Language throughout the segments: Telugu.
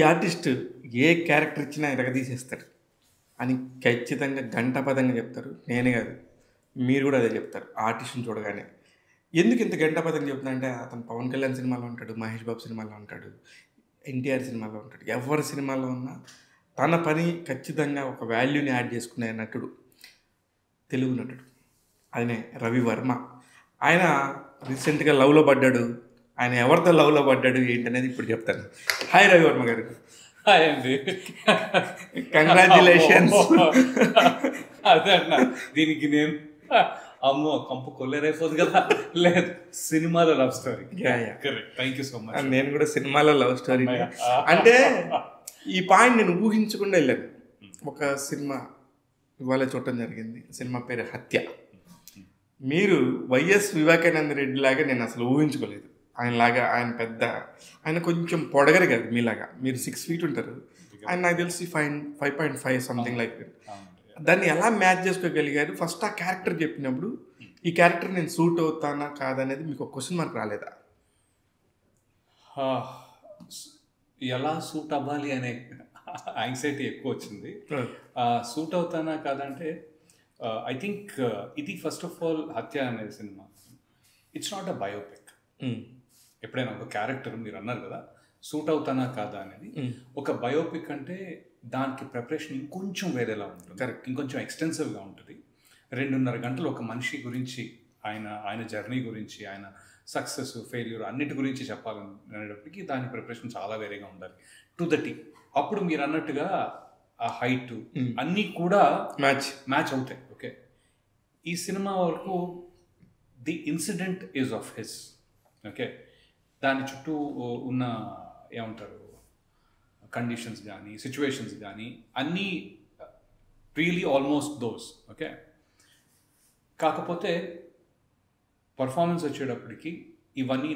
ఆర్టిస్ట్ ఏ క్యారెక్టర్ ఇచ్చినా ఎరగదీసేస్తాడు అని ఖచ్చితంగా గంటపదంగా చెప్తారు. నేనే కాదు, మీరు కూడా అదే చెప్తారు ఆర్టిస్ట్ని చూడగానే. ఎందుకు ఇంత గంటపదంగా చెప్తున్నా అంటే, అతను పవన్ కళ్యాణ్ సినిమాలో ఉంటాడు, మహేష్ బాబు సినిమాలో ఉంటాడు, ఎన్టీఆర్ సినిమాలో ఉంటాడు. ఎవరి సినిమాలో ఉన్నా తన పని ఖచ్చితంగా ఒక వాల్యూని యాడ్ చేసుకునే నటుడు, తెలుగు నటుడు. ఆయనే రవి వర్మ. ఆయన రీసెంట్గా లవ్లో పడ్డాడు. ఆయన ఎవరితో లవ్లో పడ్డాడు ఏంటనేది ఇప్పుడు చెప్తాను. హాయ్ రవి వర్మ గారు. హాయ్ అండి. కంగ్రాచులేషన్స్. అదే అన్న, దీనికి నేను అమ్మో కంపు కొల్లేరైపోదు కదా. లేదు, సినిమాలో love story. Correct, thank you so much. నేను కూడా సినిమాలో లవ్ స్టోరీ అంటే ఈ పాయింట్ నేను ఊహించకుండా వెళ్ళాను. ఒక సినిమా ఇవాళ చూడటం జరిగింది. సినిమా పేరు హత్య. మీరు వైఎస్ వివేకానంద రెడ్డి లాగా నేను అసలు ఊహించుకోలేదు. ఆయనలాగా, ఆయన కొంచెం పొడగరు కాదు మీలాగా. మీరు 6 feet ఉంటారు, ఆయన నాకు తెలిసి 5.5 సంథింగ్ లైక్. దాన్ని ఎలా మ్యాచ్ చేసుకోగలిగారు? ఫస్ట్ ఆ క్యారెక్టర్ చెప్పినప్పుడు ఈ క్యారెక్టర్ నేను సూట్ అవుతానా కాదనేది మీకు ఒక క్వశ్చన్ మార్క్ రాలేదా? ఎలా సూట్ అవ్వాలి అనే యాంగ్జైటీ ఎక్కువ వచ్చింది. సూట్ అవుతానా కాదంటే ఐ థింక్ ఇది ఫస్ట్ ఆఫ్ ఆల్ హత్య అనే cinema it's not a biopic. ఎప్పుడైనా ఒక క్యారెక్టర్ మీరు అన్నారు కదా సూట్ అవుతానా కాదా అనేది, ఒక బయోపిక్ అంటే దానికి ప్రిపరేషన్ ఇంకొంచెం వేరేలా ఉంటుంది. కరెక్ట్, ఇంకొంచెం ఎక్స్టెన్సివ్గా ఉంటుంది. 2.5 గంటలు ఒక మనిషి గురించి, ఆయన జర్నీ గురించి, ఆయన సక్సెస్ ఫెయిల్యూర్ అన్నిటి గురించి చెప్పాలనేటప్పటికీ దాని ప్రిపరేషన్ చాలా వేరేగా ఉండాలి. To the T. అప్పుడు మీరు అన్నట్టుగా ఆ హైట్ అన్నీ కూడా మ్యాచ్ అవుతాయి. ఓకే, ఈ సినిమా వరకు the incident is of his. Okay, దాని చుట్టూ ఉన్న ఏమంటారు కండిషన్స్ కానీ సిచ్యువేషన్స్ కానీ అన్నీ రియలీ ఆల్మోస్ట్ దోస్. ఓకే, కాకపోతే పర్ఫార్మెన్స్ వచ్చేటప్పటికి ఇవన్నీ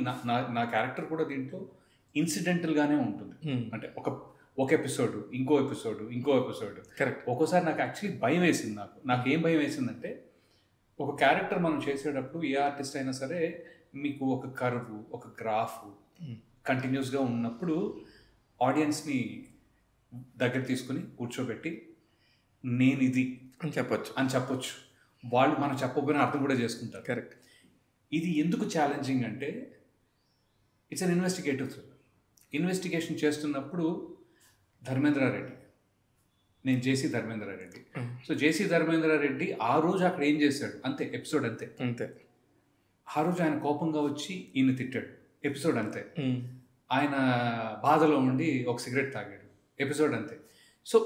నా క్యారెక్టర్ కూడా దీంట్లో ఇన్సిడెంటల్గానే ఉంటుంది. అంటే ఒక ఎపిసోడ్ ఇంకో ఎపిసోడ్. కరెక్ట్. ఒక్కోసారి నాకు యాక్చువల్లీ భయం వేసింది. నాకు ఏం భయం వేసిందంటే, ఒక క్యారెక్టర్ మనం చేసేటప్పుడు ఏ ఆర్టిస్ట్ అయినా సరే మీకు ఒక కర్వ్, ఒక గ్రాఫ్ కంటిన్యూస్గా ఉన్నప్పుడు ఆడియన్స్ని దగ్గర తీసుకుని కూర్చోబెట్టి నేను ఇది అని చెప్పొచ్చు. వాళ్ళు మనం చెప్పకపోయినా అర్థం కూడా చేసుకుంటారు. కరెక్ట్. ఇది ఎందుకు ఛాలెంజింగ్ అంటే, it's an investigative thriller. Investigation చేస్తున్నప్పుడు ధర్మేంద్రారెడ్డి, నేను జేసీ ధర్మేంద్రారెడ్డి. సో జేసీ ధర్మేంద్రారెడ్డి ఆ రోజు అక్కడ ఏం చేశాడు అంతే, ఎపిసోడ్ అంతే. ఆ రోజు ఆయన కోపంగా వచ్చి ఈయన తిట్టాడు, ఎపిసోడ్ అంతే. ఆయన బాధలో ఉండి ఒక సిగరెట్ తాగాడు, ఎపిసోడ్ అంతే. సో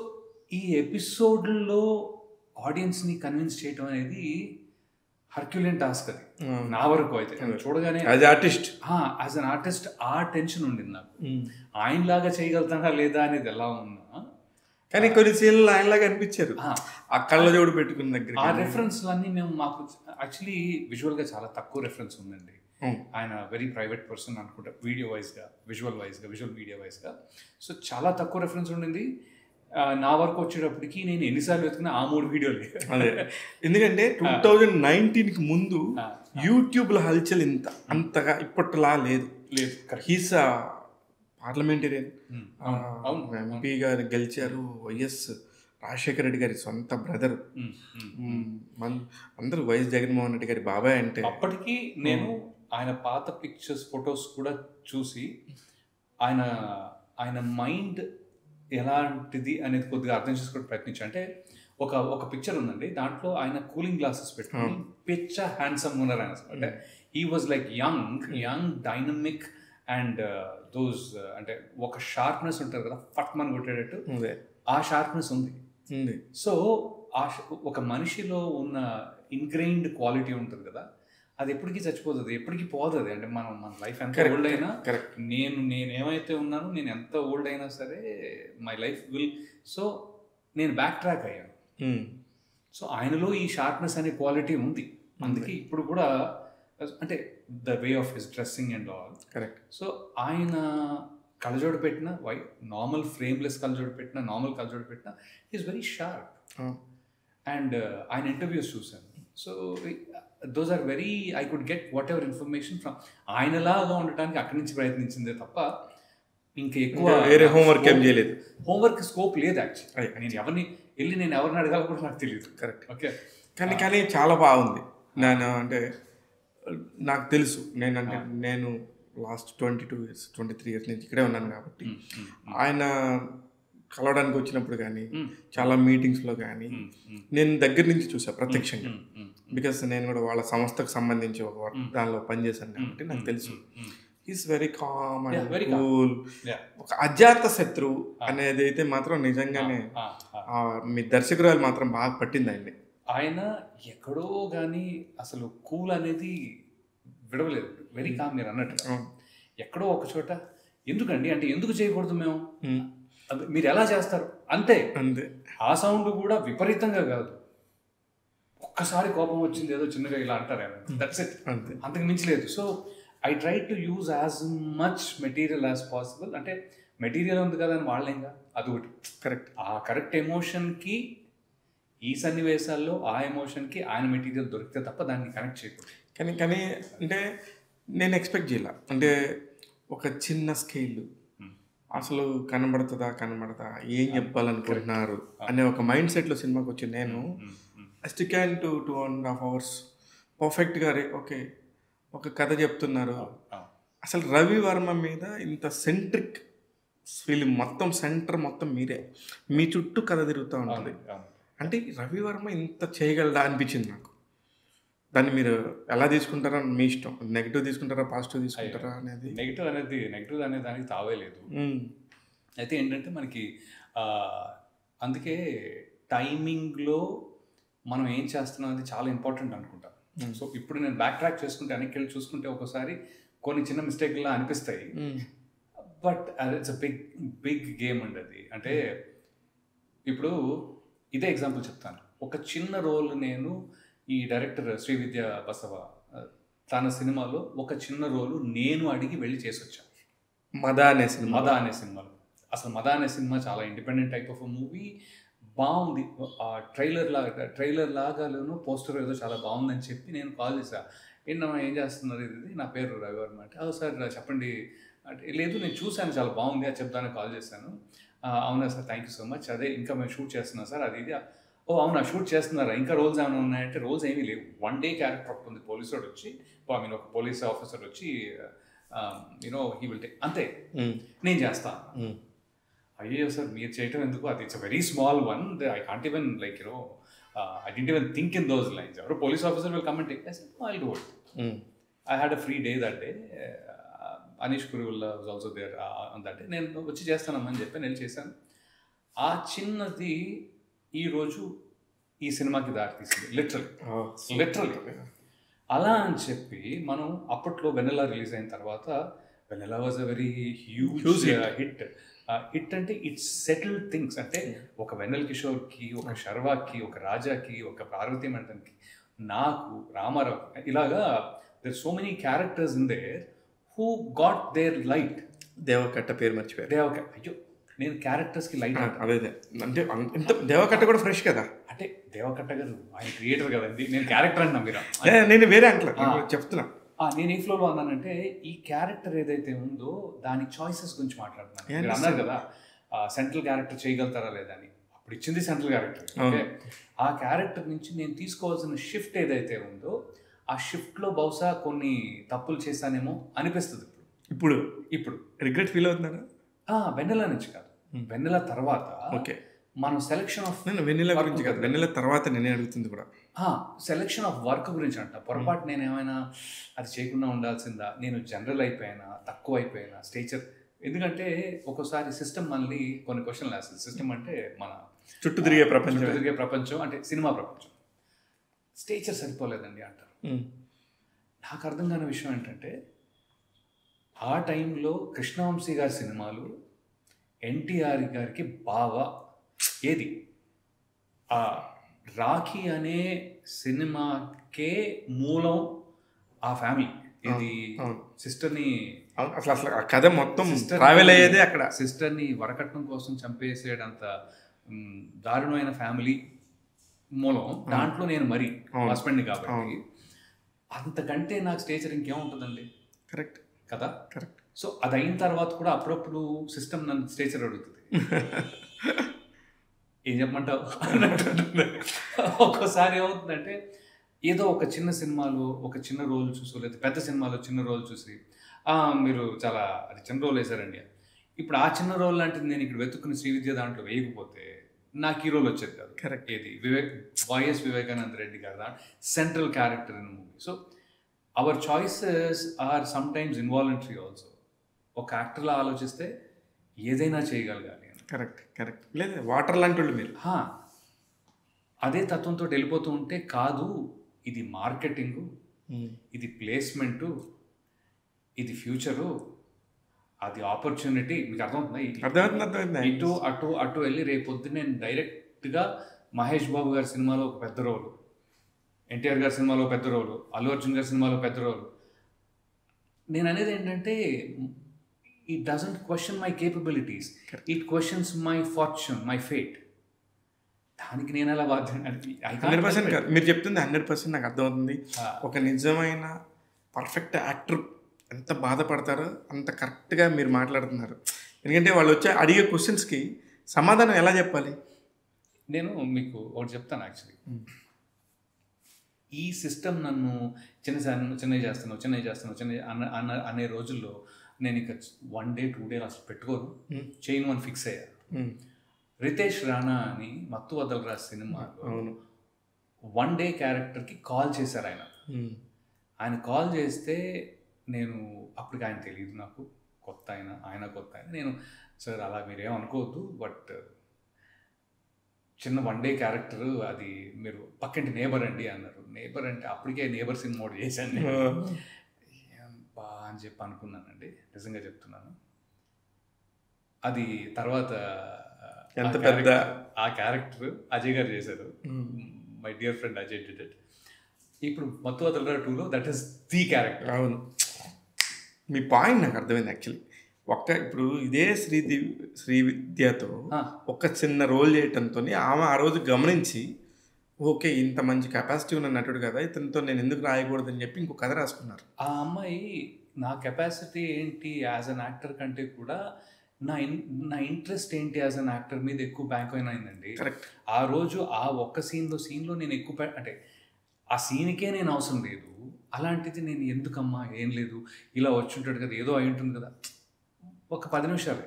ఈ ఎపిసోడ్లో ఆడియన్స్ని కన్విన్స్ చేయటం అనేది హర్క్యులియన్ టాస్క్. అది నా వరకు అయితే చూడగానే యాజ్ అన్ ఆర్టిస్ట్ ఆ టెన్షన్ ఉండింది నాకు. ఆయనలాగా చేయగలుగుతానా లేదా అనేది ఎలా ఉన్నా, కానీ కొన్ని సీన్లు ఆయనలాగా అనిపించారు. ఆ కళ్ళజోడు పెట్టుకున్న దగ్గర ఆ రెఫరెన్స్లన్నీ మాకు యాక్చువల్లీ విజువల్గా చాలా తక్కువ రెఫరెన్స్ ఉందండి. ఆయన వెరీ ప్రైవేట్ పర్సన్ అనుకుంటా, విజువల్ మీడియా వైజ్గా. సో చాలా తక్కువ రెఫరెన్స్ ఉండింది. నా వరకు వచ్చేటప్పటికి నేను ఎన్నిసార్లు వెతుకున్నా ఆ 3 వీడియోలే. అదే, ఎందుకంటే 2019కి ముందు యూట్యూబ్లో హల్చల్ అంతగా ఇప్పటిలా లేదు. హీస్ పార్లమెంటేరియన్, ఎంపీ గారు గెలిచారు, వైఎస్ రాజశేఖర రెడ్డి గారి సొంత బ్రదర్, అందరూ వైఎస్ జగన్మోహన్ రెడ్డి గారి బాబాయ్. అంటే అప్పటికి నేను ఆయన పాత పిక్చర్స్, ఫొటోస్ కూడా చూసి ఆయన మైండ్ ఎలాంటిది అనేది కొద్దిగా అర్థం చేసుకోవడం ప్రయత్నించాను. అంటే ఒక పిక్చర్ ఉందండి, దాంట్లో ఆయన కూలింగ్ గ్లాసెస్ పెట్టుకుని పిచ్చ హ్యాండ్సమ్ ఉన్నారు ఆయన. అంటే he was like young dynamic and those అంటే ఒక షార్ప్నెస్ ఉంటుంది కదా, ఫట్మన్ కొట్టేటట్టు ఆ షార్ప్నెస్ ఉంది. సో ఒక మనిషిలో ఉన్న ఇన్గ్రెయిన్డ్ క్వాలిటీ ఉంటుంది కదా, అది ఎప్పటికీ చచ్చిపోతుంది, ఎప్పటికీ పోతుంది. అంటే మన లైఫ్ ఎంత ఓల్డ్ అయినా, నేను ఏమైతే ఉన్నానో, నేను ఎంత ఓల్డ్ అయినా సరే మై లైఫ్ విల్. సో నేను బ్యాక్ ట్రాక్ అయ్యాను. సో ఆయనలో ఈ షార్ప్నెస్ అనే క్వాలిటీ ఉంది. అందుకే ఇప్పుడు కూడా అంటే the way of his dressing and all. Correct. So ఆయన కళ్ళజోడు పెట్టిన నార్మల్ ఫ్రేమ్లెస్ కళ్ళజోడు పెట్టిన, నార్మల్ కళ్ళజోడు పెట్టిన, ఈజ్ వెరీ షార్ప్. అండ్ ఆయన ఇంటర్వ్యూస్ చూశాను. So those are very, I could get whatever information from. ఆయనలాగా ఉండటానికి అక్కడి నుంచి ప్రయత్నించిందే తప్ప ఇంకా ఎక్కువ వేరే హోంవర్క్ ఏం చేయలేదు. హోంవర్క్ స్కోప్ లేదు యాక్చువల్లీ. నేను ఎవరిని అడగాలి కూడా నాకు తెలియదు. కరెక్ట్. ఓకే, కానీ చాలా బాగుంది. అంటే నాకు తెలుసు, నేను లాస్ట్ 22 years 23 years నుంచి ఇక్కడే ఉన్నాను కాబట్టి ఆయన కలవడానికి వచ్చినప్పుడు కానీ చాలా మీటింగ్స్లో కానీ నేను దగ్గర నుంచి చూసా ప్రత్యక్షంగా. బికాస్ నేను కూడా వాళ్ళ సంస్థకు సంబంధించి ఒక దానిలో పనిచేశాను కాబట్టి నాకు తెలుసు. Is very calm and cool. ఒక అజాత శత్రువు అనేది అయితే మాత్రం నిజంగానే మీ దర్శకురాలు మాత్రం బాగా పట్టింది ఆయన్ని. ఆయన ఎక్కడో కానీ అసలు కూల్ అనేది విడవలేదు. Very calm. మీరు అన్నట్టు ఎక్కడో ఒక చోట ఎందుకండి అంటే ఎందుకు చేయకూడదు మేము, మీరు ఎలా చేస్తారు అంతే. ఆ సౌండ్ కూడా విపరీతంగా కాదు, ఒక్కసారి కోపం వచ్చింది ఏదో చిన్నగా ఇలా అంటారు ఆయన, దట్స్ ఇట్, అంతకు మించి లేదు. So I try to use as much material as possible. అంటే మెటీరియల్ ఉంది కదా అని వాళ్ళేంగా అదొకటి. కరెక్ట్. ఆ కరెక్ట్ ఎమోషన్కి ఈ సన్నివేశాల్లో ఆ ఎమోషన్కి ఆయన మెటీరియల్ దొరికితే తప్ప దాన్ని కనెక్ట్ చేయకూడదు. కానీ అంటే నేను ఎక్స్పెక్ట్ చేయాల, అంటే ఒక చిన్న స్కేల్ అసలు కనబడదా ఏం చెప్పాలనుకుంటున్నారు అనే ఒక మైండ్ సెట్లో సినిమాకి వచ్చి నేను స్టిక్ అండ్ 2.5 hours పర్ఫెక్ట్గా ఓకే ఒక కథ చెప్తున్నారు. అసలు రవి వర్మ మీద ఇంత సెంట్రిక్ ఫిలిం మొత్తం సెంటర్ మొత్తం మీరే, మీ చుట్టూ కథ తిరుగుతూ ఉంటుంది. అంటే రవి వర్మ ఇంత చేయగలడా అనిపించింది నాకు. దాన్ని మీరు ఎలా తీసుకుంటారా మీ ఇష్టం, నెగిటివ్ తీసుకుంటారా పాజిటివ్ తీసుకుంటారా అనేది. నెగిటివ్ అనే దానికి తావే లేదు. అయితే ఏంటంటే మనకి అందుకే టైమింగ్లో మనం ఏం చేస్తున్నాం అది చాలా ఇంపార్టెంట్ అనుకుంటా. సో ఇప్పుడు నేను బ్యాక్ ట్రాక్ చేసుకుంటే వెనక్కి వెళ్ళి చూసుకుంటే ఒకసారి కొన్ని చిన్న మిస్టేక్లా అనిపిస్తాయి, but it's a big game అండి అది. అంటే ఇప్పుడు ఇదే ఎగ్జాంపుల్ చెప్తాను. ఒక చిన్న రోల్ నేను ఈ డైరెక్టర్ శ్రీవిద్య బసవ తన సినిమాలో ఒక చిన్న రోలు నేను అడిగి వెళ్ళి చేసి వచ్చాను. మద అనే సినిమాలో. అసలు మద అనే సినిమా చాలా ఇండిపెండెంట్ టైప్ ఆఫ్ మూవీ, బాగుంది. ఆ ట్రైలర్ లాగాను పోస్టర్ ఏదో చాలా బాగుందని చెప్పి నేను కాల్ చేశా. ఏంటమ్మా ఏం చేస్తున్నారు, ఇది నా పేరు రవివర్మ అంటే, సార్ చెప్పండి అంటే, లేదు నేను చూశాను చాలా బాగుంది అది చెప్తాను కాల్ చేశాను. అవునా sir, thank you so much, అదే ఇంకా మేము షూట్ చేస్తున్నాం సార్ అది ఇది. ఓ అవునా షూట్ చేస్తున్నారా, ఇంకా రోల్స్ ఏమైనా ఉన్నాయంటే రోల్స్ ఏమీ లేవు, 1 day క్యారెక్టర్ వస్తుంది. పోలీసు వాడు వచ్చి ఒక పోలీస్ ఆఫీసర్ వచ్చి హీ విల్ టేక్ అంతే, నేను చేస్తాను. అయ్యో సార్ మీరు చేయటం ఎందుకు, అది it's a very small one, I can't even like I didn't even think in those lines. ఎవరో police officer will come and take, I will do it. I had a free day that day. Anish Kuruvulla was also there on that day. నేను వచ్చి చేస్తానమ్మని చెప్పి నేను చేశాను. ఆ చిన్నది ఈరోజు ఈ సినిమాకి దారి తీసింది, లిటరల్లీ. అలా అని చెప్పి మనం అప్పట్లో వెన్నెలా రిలీజ్ అయిన తర్వాత, Vennela was a very huge hit అంటే ఇట్స్ సెటిల్డ్ థింగ్స్. అంటే ఒక వెన్నెల కిషోర్కి, ఒక శర్వాకి, ఒక రాజాకి, ఒక పార్వతీ మంటన్కి, నాకు, రామారావు, ఇలాగా there so many characters in there who got their light. Devakatta పేరు మర్చిపోయారు. అయ్యో నేను క్యారెక్టర్స్కి లైట్ అదే అంటే దేవకట్ట కూడా ఫ్రెష్ కదా. అంటే దేవకట్ట గారు ఆయన క్రియేటర్ కదండి, నేను క్యారెక్టర్ అంటున్నా మీరు, నేను వేరే అంటలా చెప్తున్నా. నేను ఏ ఫ్లోలో అన్నానంటే ఈ క్యారెక్టర్ ఏదైతే ఉందో దాని చాయిసెస్ గురించి మాట్లాడుతున్నాను. మీరు అన్నారు కదా సెంట్రల్ క్యారెక్టర్ చేయగలుగుతారా లేదా అని, అప్పుడు ఇచ్చింది సెంట్రల్ క్యారెక్టర్. ఓకే, ఆ క్యారెక్టర్ నుంచి నేను తీసుకోవాల్సిన షిఫ్ట్ ఏదైతే ఉందో ఆ షిఫ్ట్లో బహుశా కొన్ని తప్పులు చేశానేమో అనిపిస్తుంది ఇప్పుడు. రిగ్రెట్ ఫీల్ అవుతున్నారా? వెన్నెల నుంచి కాదు, వెన్నెల తర్వాత. ఓకే, మనం సెలెక్షన్ ఆఫ్ వెన్నెల గురించి కాదు, వెన్నెల తర్వాత నేనే అడుగుతుంది కూడా సెలెక్షన్ ఆఫ్ వర్క్ గురించి అంట. పొరపాటు నేను ఏమైనా అది చేయకుండా ఉండాల్సిందా, నేను జనరల్ అయిపోయినా, తక్కువ అయిపోయినా, స్టేచర్. ఎందుకంటే ఒక్కోసారి సిస్టమ్ మనల్ని కొన్ని క్వశ్చన్లు వేస్తుంది. సిస్టమ్ అంటే మన చుట్టూ తిరిగే ప్రపంచం అంటే సినిమా ప్రపంచం. స్టేచర్ సరిపోలేదండి అంటారు. నాకు అర్థం కాని విషయం ఏంటంటే ఆ టైంలో కృష్ణవంశీ గారి సినిమాలు, ఎన్టీఆర్ గారికి బాగా ఏది ఆ రాఖీ అనే సినిమాకే మూలం ఆ ఫ్యామిలీ. ఇది సిస్టర్ని అసలు ఆ కథ మొత్తం ట్రావెల్ అయ్యేదే అక్కడ. సిస్టర్ని వరకట్నం కోసం చంపేసేటంత దారుణమైన ఫ్యామిలీ మూలం. దాంట్లో నేను మరి హస్బెండ్ని కాబట్టి అంతకంటే నాకు స్టేచర్ ఇంకేముంటుందండి. కరెక్ట్ కదా. కరెక్ట్. సో అది అయిన తర్వాత కూడా అప్పుడప్పుడు సిస్టమ్ నన్ను స్టేచర్ అడుగుతుంది, ఏం చెప్పమంటావు అన్నట్టు. ఒక్కోసారి ఏమవుతుందంటే ఏదో ఒక చిన్న సినిమాలో ఒక చిన్న రోల్ చూసి, లేదా పెద్ద సినిమాలో చిన్న రోల్ చూసి, మీరు చాలా అది చిన్న రోల్ వేశారండి. ఇప్పుడు ఆ చిన్న రోల్ లాంటిది నేను ఇక్కడ వెతుక్కుని శ్రీవిద్య దాంట్లో వేయకపోతే నాకు ఈ రోల్ వచ్చేది కాదు. కరెక్ట్. ఏది YS Vivekananda Reddy garu central character in movie. So our choices are sometimes involuntary also. ఒక యాక్టర్లా ఆలోచిస్తే ఏదైనా చేయగలగాలి. Correct correct. లేదు వాటర్ లాంటి వాళ్ళు మీరు. అదే తత్వంతో వెళ్ళిపోతూ ఉంటే కాదు, ఇది మార్కెటింగు, ఇది ప్లేస్మెంటు, ఇది ఫ్యూచరు, అది ఆపర్చునిటీ. మీకు అర్థమవుతుందా? ఇటు అటు అటు వెళ్ళి రేపొద్దు నేను డైరెక్ట్గా మహేష్ బాబు గారి సినిమాలో ఒక పెద్ద రోలు, ఎన్టీఆర్ గారి సినిమాలో పెద్ద రోలు, అల్లు అర్జున్ గారి సినిమాలో పెద్ద రోలు. నేను అనేది ఏంటంటే it doesn't question my capabilities. It questions my fortune, my fate. దానికి నేను అలా 100% కాదు మీరు చెప్తుంది 100% నాకు అర్థమవుతుంది. ఒక నిజమైన పర్ఫెక్ట్ యాక్టర్ ఎంత బాధపడతారో అంత కరెక్ట్గా మీరు మాట్లాడుతున్నారు. ఎందుకంటే వాళ్ళు వచ్చే అడిగే క్వశ్చన్స్కి సమాధానం ఎలా చెప్పాలి. నేను మీకు ఒకటి చెప్తాను. యాక్చువల్లీ ఈ సిస్టమ్ నన్ను చిన్న చేస్తాను అనే రోజుల్లో నేను ఇక 1 day 2 day అసలు పెట్టుకోను, చైన్ 1 ఫిక్స్ అయ్యాను. రితేష్ రాణా అని మత్తు వదలరా సినిమాలో 1 day క్యారెక్టర్కి కాల్ చేశారు ఆయన కాల్ చేస్తే నేను అప్పటికి ఆయన తెలియదు, నాకు కొత్త ఆయన కొత్త ఆయన. నేను సార్ అలా మీరేం అనుకోవద్దు, బట్ చిన్న 1 day క్యారెక్టర్, అది మీరు పక్కింటి నేబర్ అండి అన్నారు. నేబర్ అంటే అప్పటికే నేబర్ సినిమా ఒకటి చేశాను అని చెప్పి అనుకున్నానండి. నిజంగా చెప్తున్నాను. అది తర్వాత ఎంత పెద్ద ఆ క్యారెక్టర్ అజయ్ గారు చేశారు. My dear friend Ajay did it. ఇప్పుడు మత్తు వదలరా 2లో దట్ ఈస్ ది క్యారెక్టర్. అవును, మీ పాయింట్ నాకు అర్థమైంది. యాక్చువల్లీ ఇప్పుడు ఇదే శ్రీవిద్యతో ఒక చిన్న రోల్ చేయటంతో ఆమె ఆ రోజు గమనించి ఓకే ఇంత మంచి కెపాసిటీ ఉన్న నటుడు కదా, ఇతనితో నేను ఎందుకు రాయకూడదని చెప్పి ఇంకో కథ రాసుకున్నారు. ఆ అమ్మాయి నా కెపాసిటీ ఏంటి యాజ్ అన్ యాక్టర్ కంటే కూడా నా ఇంట్రెస్ట్ ఏంటి యాజ్ అన్ యాక్టర్ మీద ఎక్కువ బ్యాంక్ అయిందండి. ఆ రోజు ఆ ఒక్క సీన్లో నేను ఎక్కువ అంటే ఆ సీన్కే నేను అవసరం లేదు. అలాంటిది నేను ఎందుకమ్మా ఏం లేదు ఇలా వచ్చి ఉంటాడు కదా, ఏదో అయి ఉంటుంది కదా, ఒక 10 నిమిషాలు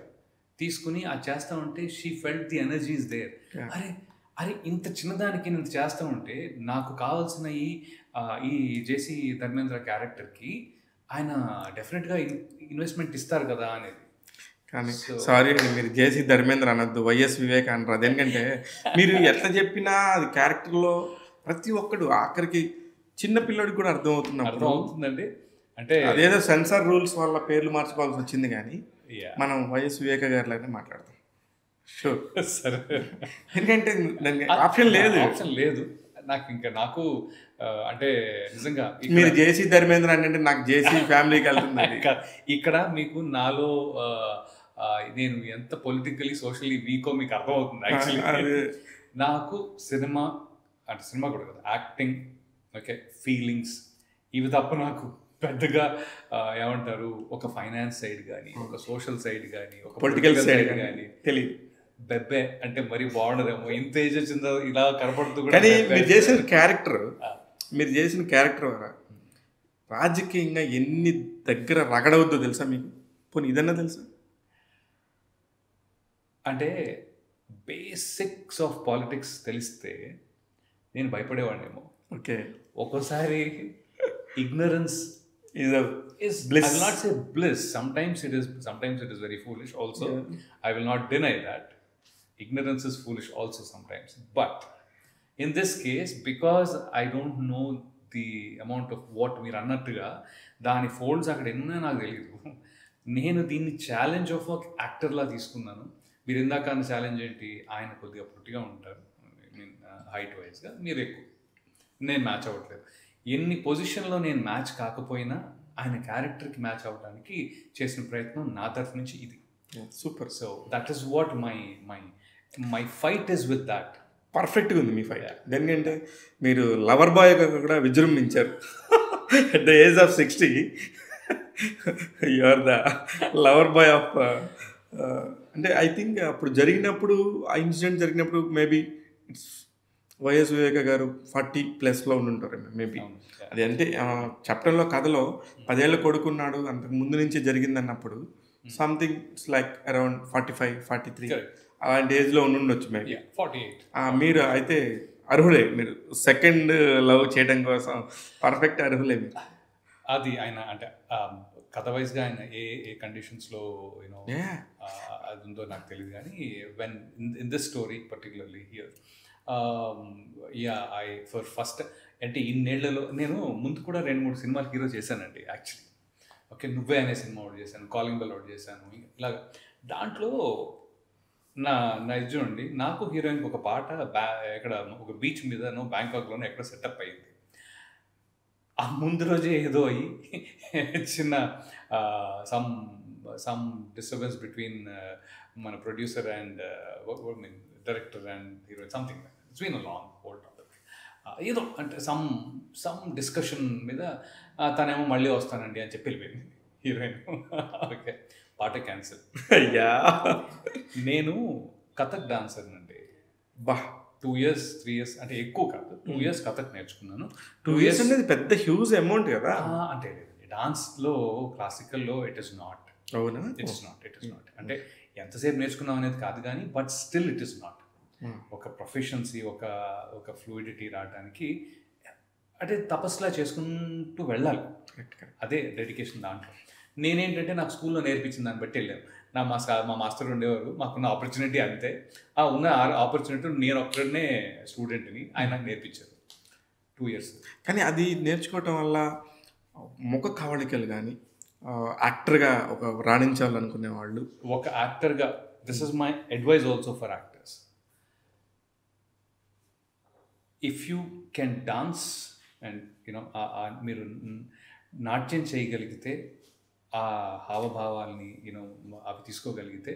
తీసుకుని అది చేస్తా ఉంటే she felt the energy is there. అరే ఇంత చిన్నదానికి నేను చేస్తా ఉంటే నాకు కావాల్సిన ఈ జేసీ ధర్మేంద్ర క్యారెక్టర్కి ఆయన డెఫినెట్గా ఇన్వెస్ట్మెంట్ ఇస్తారు కదా అనేది. కానీ సారీ అండి, మీరు జేసీ ధర్మేంద్ర అనొద్దు, వైఎస్ వివేక్ అనరు. అదేంటంటే మీరు ఎట్లా చెప్పినా అది క్యారెక్టర్లో ప్రతి ఒక్కడు ఆఖరికి చిన్న పిల్లడికి కూడా అర్థమవుతుందండి. అంటే అదేదో సెన్సార్ రూల్స్ వల్ల పేర్లు మార్చుకోవాల్సి వచ్చింది, కానీ మనం వైఎస్ వివేక గారిలానే మాట్లాడతాం. షూర్ సరే, ఎందుకంటే ఆప్షన్ లేదు నాకు అంటే నిజంగా మీరు జేసీ ధర్మేంద్ర అంటే నాకు జేసీ ఫ్యామిలీకి వెళ్తుంది. ఇక్కడ మీకు నాలో నేను ఎంత పొలిటికలీ సోషల్లీ వీకో మీకు అర్థమవుతుంది. యాక్చువల్లీ నాకు సినిమా కూడా కదా, యాక్టింగ్, ఓకే, ఫీలింగ్స్, ఇవి తప్ప నాకు పెద్దగా ఏమంటారు ఒక ఫైనాన్స్ సైడ్ కానీ, ఒక సోషల్ సైడ్ కానీ, ఒక పొలిటికల్ సైడ్ కానీ తెలియదు. బెబ్బే అంటే మరి బాగుండదేమో, ఇంత ఏజ్ వచ్చిందో ఇలా కనపడుతూ. కానీ మీరు చేసిన క్యారెక్టర్ రాజకీయంగా ఎన్ని దగ్గర రగడవద్దో తెలుసా మీకు? పోనీ ఇదన్నా తెలుసా? అంటే బేసిక్స్ ఆఫ్ పాలిటిక్స్ తెలిస్తే నేను భయపడేవాడినేమో. ఓకే, ఒక్కోసారి ignorance is bliss. I will not say bliss. Sometimes it is very foolish also. Yeah. I will not deny that. Ignorance is foolish also sometimes. But in this case, because I don't know the amount of what మీరు అన్నట్టుగా దాని ఫోల్డ్స్ అక్కడ ఎన్నో నాకు తెలియదు. నేను దీన్ని ఛాలెంజ్ ఆఫ్ యాక్టర్లా తీసుకున్నాను. మీరు ఇందాక అన్న ఛాలెంజ్ ఏంటి, ఆయన కొద్దిగా పొట్టిగా ఉంటారు, హైట్ వైజ్గా, మీరు ఎక్కువ, నేను మ్యాచ్ అవ్వట్లేదు. ఎన్ని పొజిషన్లో నేను మ్యాచ్ కాకపోయినా ఆయన క్యారెక్టర్కి మ్యాచ్ అవ్వడానికి చేసిన ప్రయత్నం నా తరఫు నుంచి ఇది. Super. So that is what my fight is with that. పర్ఫెక్ట్గా ఉంది మీ ఫైట్. ఎందుకంటే మీరు లవర్ బాయ్గా కూడా విజృంభించారు. At the age of 60 you are the lover boy of అంటే ఐ థింక్ అప్పుడు జరిగినప్పుడు ఆ ఇన్సిడెంట్ జరిగినప్పుడు మేబీ ఇట్స్ వైఎస్ వివేక గారు 40+లో ఉండుంటారు మేబీ. అది అంటే చెప్పడంలో కథలో 10 ఏళ్ళ కొడుకున్నాడు అంతకు ముందు నుంచి జరిగిందన్నప్పుడు సంథింగ్ ఇట్స్ లైక్ అరౌండ్ 45-43 అలాంటి ఏజ్లో ఉండుండొచ్చు మేబీ. 48. మీరు అయితే అర్హులే, మీరు సెకండ్ లవ్ చేయడం కోసం పర్ఫెక్ట్ అర్హులే మీరు. అది ఆయన అంటే కథ వైజ్గా ఆయన ఏ ఏ కండిషన్స్లో యూనో అది ఉందో నాకు తెలియదు, కానీ when in this story particularly here yeah I for first అంటే ఇన్నేళ్లలో నేను ముందు కూడా 2-3 సినిమాలు హీరో చేశానండి యాక్చువల్లీ. ఓకే, నువ్వే అనే సినిమా ఒకటి చేశాను, కాలింగ్ బెల్ ఒకటి చేశాను, ఇలాగా. దాంట్లో నా ఇది చూడండి, నాకు హీరోయిన్కి ఒక పాట ఎక్కడ ఒక బీచ్ మీదనో బ్యాంకాక్లోనో ఎక్కడ సెటప్ అయ్యింది. ఆ ముందు రోజే ఏదో అయ్యి చిన్న సమ్ డిస్టర్బెన్స్ బిట్వీన్ మన producer and mean director and heroine, something it's been a long old topic. ఏదో అంటే సమ్ డిస్కషన్ మీద తనేమో మళ్ళీ వస్తానండి అని చెప్పి వెళ్ళిపోయింది హీరోయిన్. ఓకే, పాట క్యాన్సిల్. అయ్యా, నేను కథక్ డాన్సర్ అండి. బా 2 years 3 years అంటే ఎక్కువ కాదు, 2 years కథక్ నేర్చుకున్నాను. 2 years అనేది పెద్ద హ్యూజ్ అమౌంట్ కదా. అంటే డాన్స్లో క్లాసికల్లో ఇట్ ఇస్ నాట్. అవునా? ఇట్ ఇస్ నాట్ అంటే ఎంతసేపు నేర్చుకున్నాం అనేది కాదు, కానీ but still it is not. ఒక ప్రొఫెషన్సీ, ఒక ఫ్లూయిడిటీ రావడానికి అంటే తపస్సులా చేసుకుంటూ వెళ్ళాలి. అదే డెడికేషన్ దాంట్లో. నేనేంటంటే నాకు స్కూల్లో నేర్పించిన దాన్ని బట్టి వెళ్ళాను. మా మాస్టర్ ఉండేవారు, మాకున్న ఆపర్చునిటీ అంతే. ఉన్న ఆపర్చునిటీ నేను ఒక్కడనే స్టూడెంట్ని, ఆయన నాకు నేర్పించారు 2 years. కానీ అది నేర్చుకోవటం వల్ల ముఖ కవళికలు కానీ యాక్టర్గా ఒక రాణించాలనుకునే వాళ్ళు, ఒక యాక్టర్గా this is my advice also for actors. If you can dance and you know మీరు నాట్యం చేయగలిగితే, ఆ హావభావాల్ని యూనో అవి తీసుకోగలిగితే,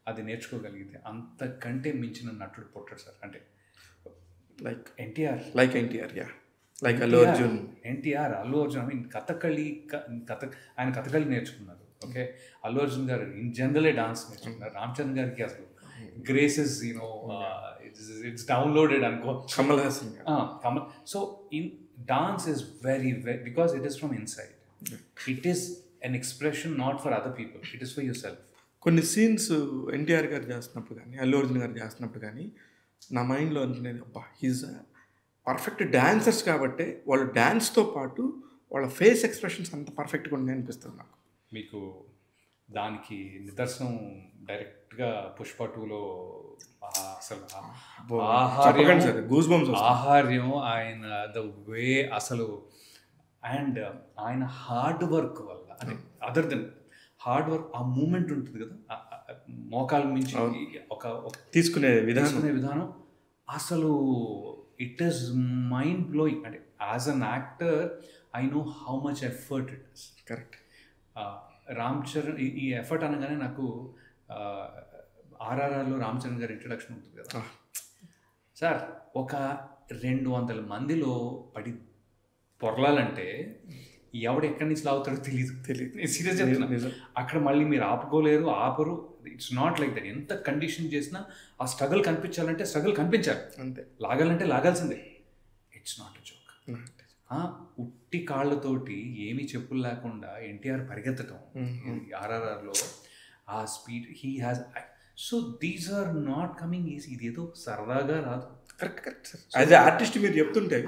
అది నేర్చుకోగలిగితే, అంతకంటే మించిన నటుడు పుట్టాడు సార్. అంటే like NTR, yeah, like Allu Arjun. Allu Arjun I mean ఆయన కథకళి నేర్చుకున్నారు. ఓకే, అల్లు అర్జున్ గారు ఇన్ జనరలే డాన్స్ నేర్చుకున్నారు. రామచంద్ర గారికి అసలు గ్రేసెస్ యూనో ఇట్స్ డౌన్లోడెడ్ అనుకో. Kamal Haasan. So in dance is very because it is from inside. It is an expression not for other people, it is for yourself. కొన్ని సీన్స్ ఎన్టీఆర్ గారు చేస్తున్నప్పుడు కానీ అల్లు అర్జున్ గారు చేస్తున్నప్పుడు కానీ నా మైండ్లో అనుకునేది, అబ్బా హీజ్ పర్ఫెక్ట్ డాన్సర్స్ కాబట్టి వాళ్ళ డాన్స్తో పాటు వాళ్ళ ఫేస్ ఎక్స్ప్రెషన్స్ అంత పర్ఫెక్ట్గా ఉన్నాయి అనిపిస్తుంది నాకు. మీకు దానికి నిదర్శనం డైరెక్ట్గా పుష్ప 2లో అసలు ఆహార్యం, ఆయన ద వే అసలు, అండ్ ఆయన హార్డ్ వర్క్ వల్ల, అంటే అదర్ దెన్ హార్డ్ వర్క్, ఆ మూమెంట్ ఉంటుంది కదా, మోకాల మించి ఒక తీసుకునే విధానం అసలు ఇట్ ఈస్ మైండ్ బ్లోయింగ్. అంటే as an actor I know how much effort it is. Correct. Ram Charan ఈ ఎఫర్ట్ అనగానే నాకు ఆర్ఆర్ఆర్లో రామ్ చరణ్ గారి ఇంట్రడక్షన్ ఉంటుంది కదా సార్. ఒక 200 మందిలో పడి పొరలాలంటే ఎవడు ఎక్కడి నుంచి లాగుతాడో తెలియదు. సీరియస్ చెప్తున్నా. అక్కడ మళ్ళీ మీరు ఆపరు. It's not like that. ఎంత కండిషన్ చేసినా ఆ స్ట్రగుల్ కనిపించాలంటే స్ట్రగుల్ కనిపించాలి అంతే, లాగాలంటే లాగాల్సిందే. It's not a joke. ఉట్టి కాళ్ళతోటి ఏమీ చెప్పులు లేకుండా ఎన్టీఆర్ పరిగెత్తడం ఆర్ఆర్ఆర్లో, ఆ speed he has. So these are not coming easy. ఇది ఏదో సరదాగా రాదు. Correct sir. As a artist మీరు చెప్తుంటే,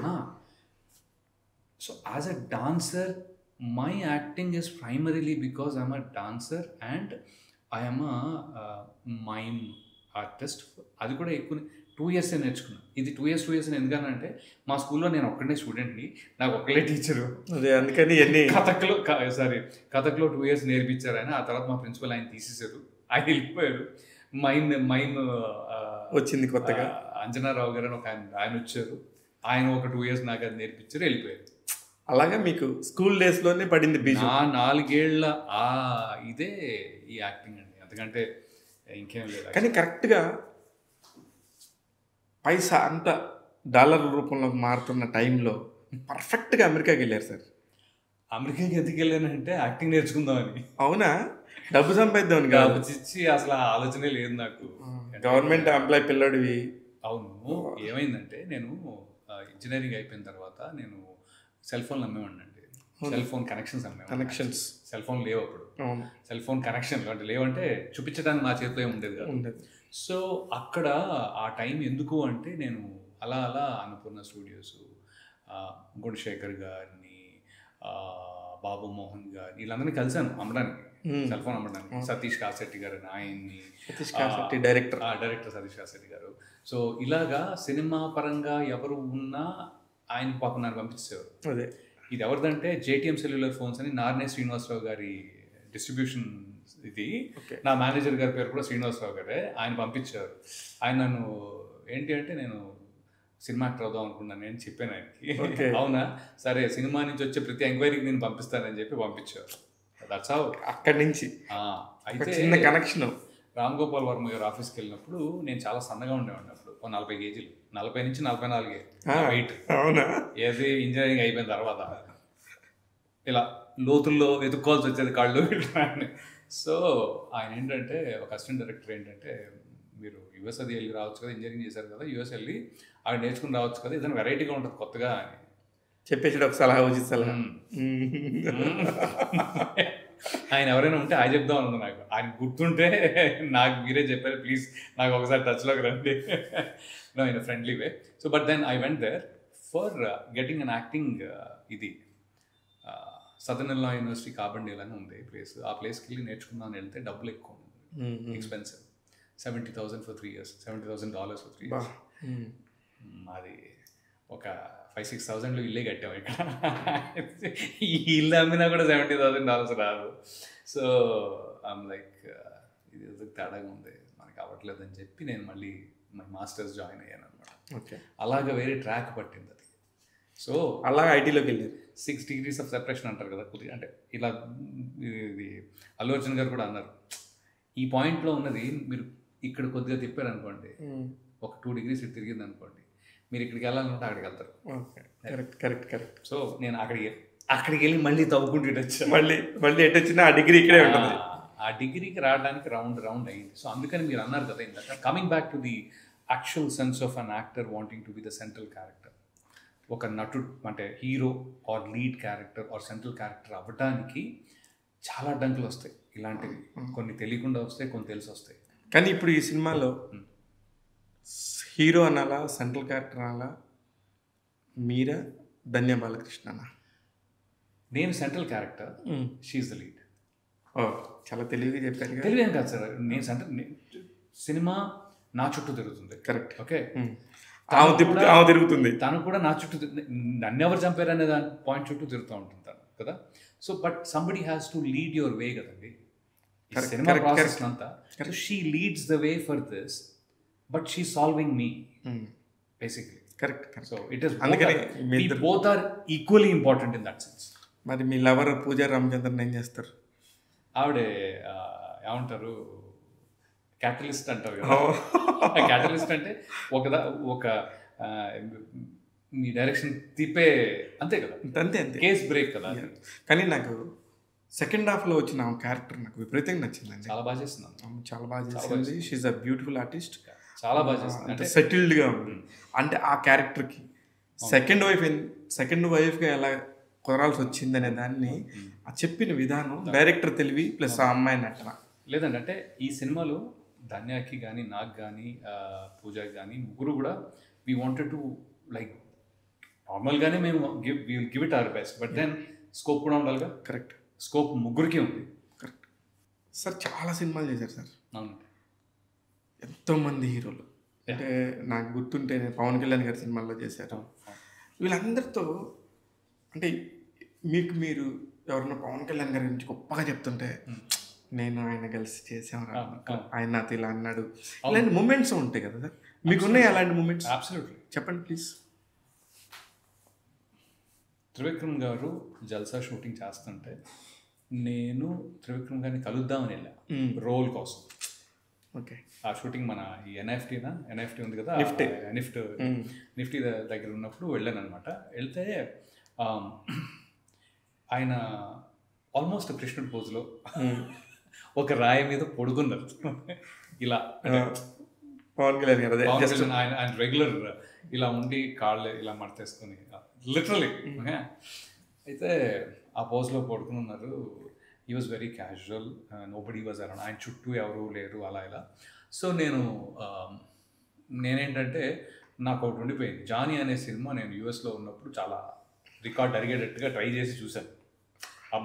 so as a dancer my acting is primarily because I'm a dancer and I am a mime artist. అది కూడా ఎక్కువ 2 years నేర్చుకున్నాను. ఇది 2 years ఎందుకనంటే మా స్కూల్లో నేను ఒక్కడే స్టూడెంట్ని, నాకు ఒక్కలే టీచరు. అదే అందుకని కథక్లో 2 years నేర్పించారు ఆయన. ఆ తర్వాత మా ప్రిన్సిపల్ ఆయన తీసేశారు, ఆయన వెళ్ళిపోయారు. మైమ్ వచ్చింది కొత్తగా, అంజనారావు గారు అని ఒక ఆయన వచ్చారు. ఆయన ఒక 2 years నాకు అది నేర్పించారు, వెళ్ళిపోయారు. అలాగే మీకు స్కూల్ డేస్లోనే పడింది బీజం. 4 ఏళ్ల ఇదే ఈ యాక్టింగ్ అండి, ఎందుకంటే ఇంకేం లేదు. కానీ కరెక్ట్గా పైసా అంతా డాలర్ల రూపంలో మారుతున్న టైంలో పర్ఫెక్ట్గా అమెరికాకి వెళ్ళారు సార్. అమెరికాకి ఎందుకు వెళ్ళానంటే యాక్టింగ్ నేర్చుకుందామని. అవునా? డబ్బు సంపాదిద్దామని కాదు. డబ్బు ఇచ్చి అసలు ఆ ఆలోచనే లేదు నాకు. గవర్నమెంట్ ఎంప్లాయ్ పిల్లడివి. అవును. ఏమైందంటే నేను ఇంజనీరింగ్ అయిపోయిన తర్వాత నేను సెల్ ఫోన్లు అమ్మేవాడిని అండి. Cell phone connections connections. Cell phone లేవు అప్పుడు. సెల్ ఫోన్ కనెక్షన్లు అంటే లేవంటే చూపించడానికి నా చేతిలో ఏమి ఉండేది కాదు. సో అక్కడ ఆ టైం ఎందుకు అంటే నేను అలా అలా అన్నపూర్ణ స్టూడియోస్, గుణశేఖర్ గారిని, బాబు మోహన్ గారిని వీళ్ళందరినీ కలిసాను అమ్మడానికి, సెల్ ఫోన్ అమ్మడానికి. సతీష్ కాశెట్టి గారు ఆయన్ని, డైరెక్టర్ సతీష్ కాశెట్టి గారు. సో ఇలాగా సినిమా పరంగా ఎవరు ఉన్నా ఆయన పాపం నన్ను పంపించేవారు. ఇది ఎవరిదంటే జేటీఎం సెల్యులర్ ఫోన్స్ అని నార్నే శ్రీనివాసరావు గారి డిస్ట్రిబ్యూషన్ ఇది. నా మేనేజర్ గారి పేరు కూడా శ్రీనివాసరావు గారే. ఆయన పంపించారు. ఆయన నన్ను ఏంటి అంటే నేను సినిమా యాక్టర్ అవుదాం అనుకున్నాను నేను చెప్పాను ఆయనకి. అవునా, సరే సినిమా నుంచి వచ్చే ప్రతి ఎంక్వైరీకి నేను పంపిస్తానని చెప్పి పంపించారు. దట్స్ హౌ అక్కడి నుంచి అయితే చిన్న కనెక్షన్. రామ్ గోపాల్ వర్మ గారు ఆఫీస్కి వెళ్ళినప్పుడు నేను చాలా సన్నగా ఉండేవాడిని అప్పుడు, 40 కేజీలు, 40 నుంచి 44 వెయిట్. అవునా? ఏది ఇంజనీరింగ్ అయిపోయిన తర్వాత ఇలా లోతుల్లో వెతుక్కోవాల్సి వచ్చేది కాళ్ళు. సో ఆయన ఏంటంటే ఒక అసిస్టెంట్ డైరెక్టర్ ఏంటంటే, మీరు యూఎస్ అది వెళ్ళి రావచ్చు కదా, ఇంజనీరింగ్ చేశారు కదా, యూఎస్ వెళ్ళి అక్కడ నేర్చుకుని రావచ్చు కదా, ఏదైనా వెరైటీగా ఉంటుంది కొత్తగా అని చెప్పేసి ఒక సలహా ఉచిత సలహా. ఆయన ఎవరైనా ఉంటే ఆయన చెప్దాం అనుకుంది నాకు. ఆయన గుర్తుంటే నాకు మీరే చెప్పారు, ప్లీజ్ నాకు ఒకసారి టచ్లోకి రండి. No, in friendly way. So but then I went there for getting on acting. ఇది సదర్న్ ఇల్లా యూనివర్సిటీ కార్బన్డేల్ అని ఉంది ప్లేస్. ఆ ప్లేస్కి వెళ్ళి నేర్చుకుందామని వెళ్తే డబ్బులు ఎక్కువ ఉంది, expensive. $70,000 for 3 years, $70,000 for 3 years. అది ఒక 5-6,000 ఇల్లే కట్టాము ఇక్కడ. ఈ ఇల్లు అమ్మినా కూడా $70,000 రాదు. సో ఐమ్ లైక్ ఇది ఎందుకు తేడాగా ఉంది, మనకి అవ్వట్లేదు అని చెప్పి నేను మళ్ళీ మై మాస్టర్స్ జాయిన్ అయ్యాను అనమాట. ఓకే, అలాగా వేరే ట్రాక్ పట్టింది అది. సో అలా ఐటీలోకి వెళ్ళారు. 6 degrees of separation అంటారు కదా కొద్దిగా, అంటే ఇలా ఇది అల్లు అర్జున్ గారు కూడా అన్నారు, ఈ పాయింట్లో ఉన్నది మీరు ఇక్కడ కొద్దిగా తిప్పారు అనుకోండి, ఒక 2 degrees ఇటు తిరిగింది అనుకోండి, మీరు ఇక్కడికి వెళ్ళాలంటే అక్కడికి వెళ్తారు. కరెక్ట్. సో నేను అక్కడికి వెళ్ళి మళ్ళీ తవ్వుకుంటూ ఇటు వచ్చాను. మళ్ళీ ఎటు వచ్చినా ఆ డిగ్రీ ఇక్కడే ఉంటుంది. ఆ డిగ్రీకి రావడానికి రౌండ్ అయింది. సో అందుకని మీరు అన్నారు కదా ఇందాక, coming back to the actual sense of an actor wanting to be the central character. ఒక నటుడు అంటే hero or lead character or central character అవ్వడానికి చాలా అడ్డంకులు వస్తాయి. ఇలాంటివి కొన్ని తెలియకుండా వస్తాయి, కొన్ని తెలిసి వస్తాయి. కానీ ఇప్పుడు ఈ సినిమాలో హీరో అనాలా, సెంట్రల్ క్యారెక్టర్ అనాలా, మీరా, ధన్య బాలకృష్ణ అనా? నేను central character, she's the lead. చాలా తెలివిగా చెప్పారు. తెలివేం కాదు సార్, నేను సెంట్రల్. సినిమా నా చుట్టూ తిరుగుతుంది. కరెక్ట్. ఓకే, ఆమె తిరుగుతుంది, తను కూడా నా చుట్టూ, నన్ను ఎవరు చంపారు అనే దాని పాయింట్ చుట్టూ తిరుగుతూ ఉంటుంది తను కదా. So but somebody has to lead your way కదండి సినిమా ప్రాసెస్ అంతా. So she leads the way for this, but she solving me basically. Correct. So it is both are equally important in that sense. మరి మీ లవర్ పూజా రామచంద్రన్ ఏం చేస్తారు? ఆవిడే ఏమంటారు, క్యాటలిస్ట్ అంటారు కదా. క్యాటలిస్ట్ అంటే ఒక మీ డైరెక్షన్ తిప్పే, అంతే కదా, అంతే కేస్ బ్రేక్ కదా. కానీ నాకు సెకండ్ హాఫ్లో వచ్చిన క్యారెక్టర్ నాకు విపరీతంగా నచ్చిందండి. చాలా బాగా చేస్తున్నాను, చాలా బాగా చేసింది. షీఈస్ అ బ్యూటిఫుల్ ఆర్టిస్ట్, చాలా బాగా చేస్తుంది. అంటే సెటిల్డ్గా ఉంది. అంటే ఆ క్యారెక్టర్కి సెకండ్ వైఫ్గా ఎలా కుదరాల్సి వచ్చింది అనే దాన్ని ఆ చెప్పిన విధానం, డైరెక్టర్ తెలివి ప్లస్ ఆ అమ్మాయి నటన. లేదండి, అంటే ఈ సినిమాలో ధన్యాకి కానీ నాకు కానీ పూజకి కానీ ముగ్గురు కూడా వీ వాంటెడ్ టు లైక్ నార్మల్గానే మేము give it our best, but then scope కూడా ఉండాలిగా. కరెక్ట్, స్కోప్ ముగ్గురికి ఉంది. Correct sir. చాలా సినిమాలు చేశారు సార్. అవును, ఎంతోమంది హీరోలు. అంటే నాకు గుర్తుంటే నేను పవన్ కళ్యాణ్ గారి సినిమాల్లో చేశారు. వీళ్ళందరితో అంటే మీరు ఎవరన్నా పవన్ కళ్యాణ్ గారి గురించి గొప్పగా చెప్తుంటే, నేను ఆయన కలిసి చేసాను, ఆయన నాతో ఇలా అన్నాడు, ఇలాంటి మూమెంట్స్ ఉంటాయి కదా సార్, మీకున్నాయి అలాంటి మూమెంట్స్? అబ్సల్యూట్లీ, చెప్పండి ప్లీజ్. త్రివిక్రమ్ గారు జల్సా షూటింగ్ చేస్తుంటే నేను త్రివిక్రమ్ గారిని కలుద్దామని వెళ్ళా రోల్ కోసం. ఓకే, ఆ షూటింగ్ మన ఈ ఎన్ఎఫ్టీ ఉంది కదా, నిఫ్టీ దగ్గర ఉన్నప్పుడు వెళ్ళాను అనమాట. వెళ్తే ఆయన ఆల్మోస్ట్ కృష్ణుడి పోజులో ఒక రాయి మీద పొడుగున్నారు ఇలా. పవన్ కళ్యాణ్ గారు ఆయన రెగ్యులర్ ఇలా ఉండి కాళ్ళు ఇలా మడతేసుకొని లిటరలీ. అయితే ఆ పోజ్లో పడుకుని ఉన్నారు. He was very casual, nobody was around, ఆయన చుట్టూ ఎవరు లేరు అలా ఇలా. సో నేనేంటంటే నాకు ఒకటి ఉండిపోయింది. జానీ అనే సినిమా నేను యూఎస్లో ఉన్నప్పుడు చాలా రికార్డ్ అరిగేటట్టుగా ట్రై చేసి చూశాను.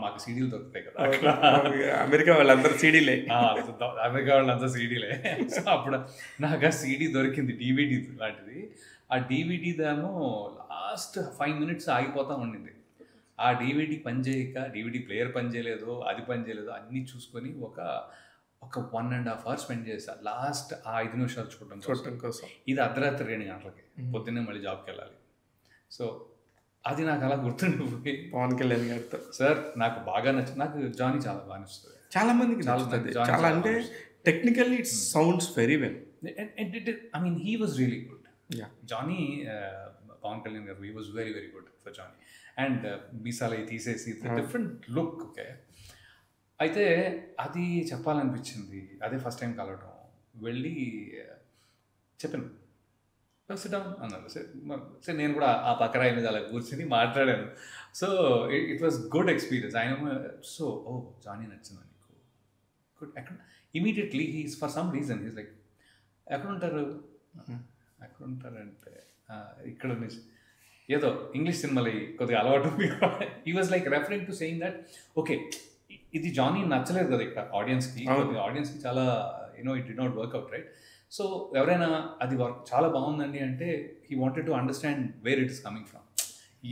మాకు సీడీలు దొరుకుతాయి కదా, అమెరికా వాళ్ళందరూ సీడీలే, అమెరికా వాళ్ళంతా సీడీలే. సో అప్పుడు నాకు ఆ సీడీ దొరికింది, డివిడి లాంటిది. ఆ డివిడీదేమో లాస్ట్ 5 minutes ఆగిపోతూ ఉండింది. ఆ డివిడి పనిచేయక, డివిడి ప్లేయర్ పనిచేయలేదు, అది పనిచేయలేదు, అన్నీ చూసుకొని ఒక 1.5 hours స్పెండ్ చేశా లాస్ట్ ఆ 5 నిమిషాలు చూడటం కోసం. ఇది అర్ధరాత్రి 2 గంటలకి, పొద్దున్నే మళ్ళీ జాబ్కి వెళ్ళాలి. సో అది నాకు అలా గుర్తుండిపోయి పవన్ కళ్యాణ్ గారితో సార్ నాకు బాగా నచ్చింది. నాకు జానీ చాలా బాగా నచ్చుతుంది, చాలా మందికి చాలా అంటే technically it sounds very well. I mean he was really good. Johnny, Pawan Kalyan garu, he was very very good for Johnny. And మీసాలు తీసేసి డిఫరెంట్ లుక్. ఓకే, అయితే అది చెప్పాలనిపించింది. అదే ఫస్ట్ టైం కలవడం, వెళ్ళి చెప్పాను సిట్ డౌన్ అన్నారు. సరే నేను కూడా ఆ పక్కరాయి మీద అలా కూర్చొని మాట్లాడాను. So it was good experience. ఆయన సో జానీ నచ్చిందా నీకు? గుడ్. ఎక్కడ immediately he's for some reason he's like ఎక్కడ ఉంటారంటే ఇక్కడ ఏదో ఇంగ్లీష్ సినిమాలు కొద్దిగా అలవాటు. He was like referring to saying that okay ఇది జానీ నచ్చలేదు కదా ఇక్కడ ఆడియన్స్కి చాలా it did not work out right. So ఎవరైనా అది వర్క్ చాలా బాగుందండి అంటే he wanted to understand where it is coming from,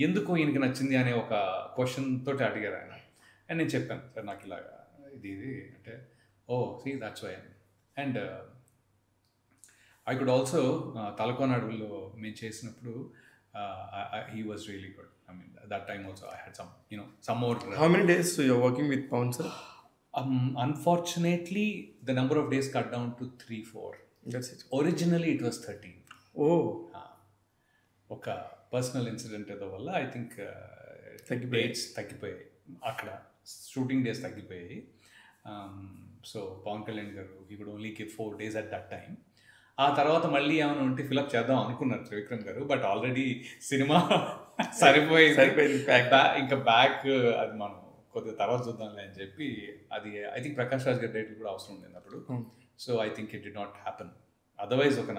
ఎందుకు ఈయనకి నచ్చింది అనే ఒక క్వశ్చన్ తోటి అడిగారు ఆయన. అండ్ నేను చెప్పాను సార్ నాకు ఇలాగా ఇది అంటే see that's why. And I could also Talakona అడవుల్లో మేము చేసినప్పుడు he was really good. I mean, that time also I had some more. How many days you're working with Pawan sir? Unfortunately, the number of days cut down to 3-4. That's it. Originally, it was 13. Oh. Oka personal incident edo valla I think dates taggipoyayi. Akkada shooting days taggipoyayi. So Pawan Kalyan garu, he could only give 4 days at that time. ఆ తర్వాత మళ్ళీ ఏమైనా ఉంటే ఫిలప్ చేద్దాం అనుకున్నారు త్రివిక్రమ్ గారు, బట్ ఆల్రెడీ సినిమా సరిపోయింది. ఇంకా బ్యాక్ అది మనం కొద్దిగా తర్వాత చూద్దాంలే అని చెప్పి అది ఐ థింక్ ప్రకాష్ రాజ్ గారి డేట్లు కూడా అవసరం ఉండేది అప్పుడు. So I think it did not happen. Otherwise ఒక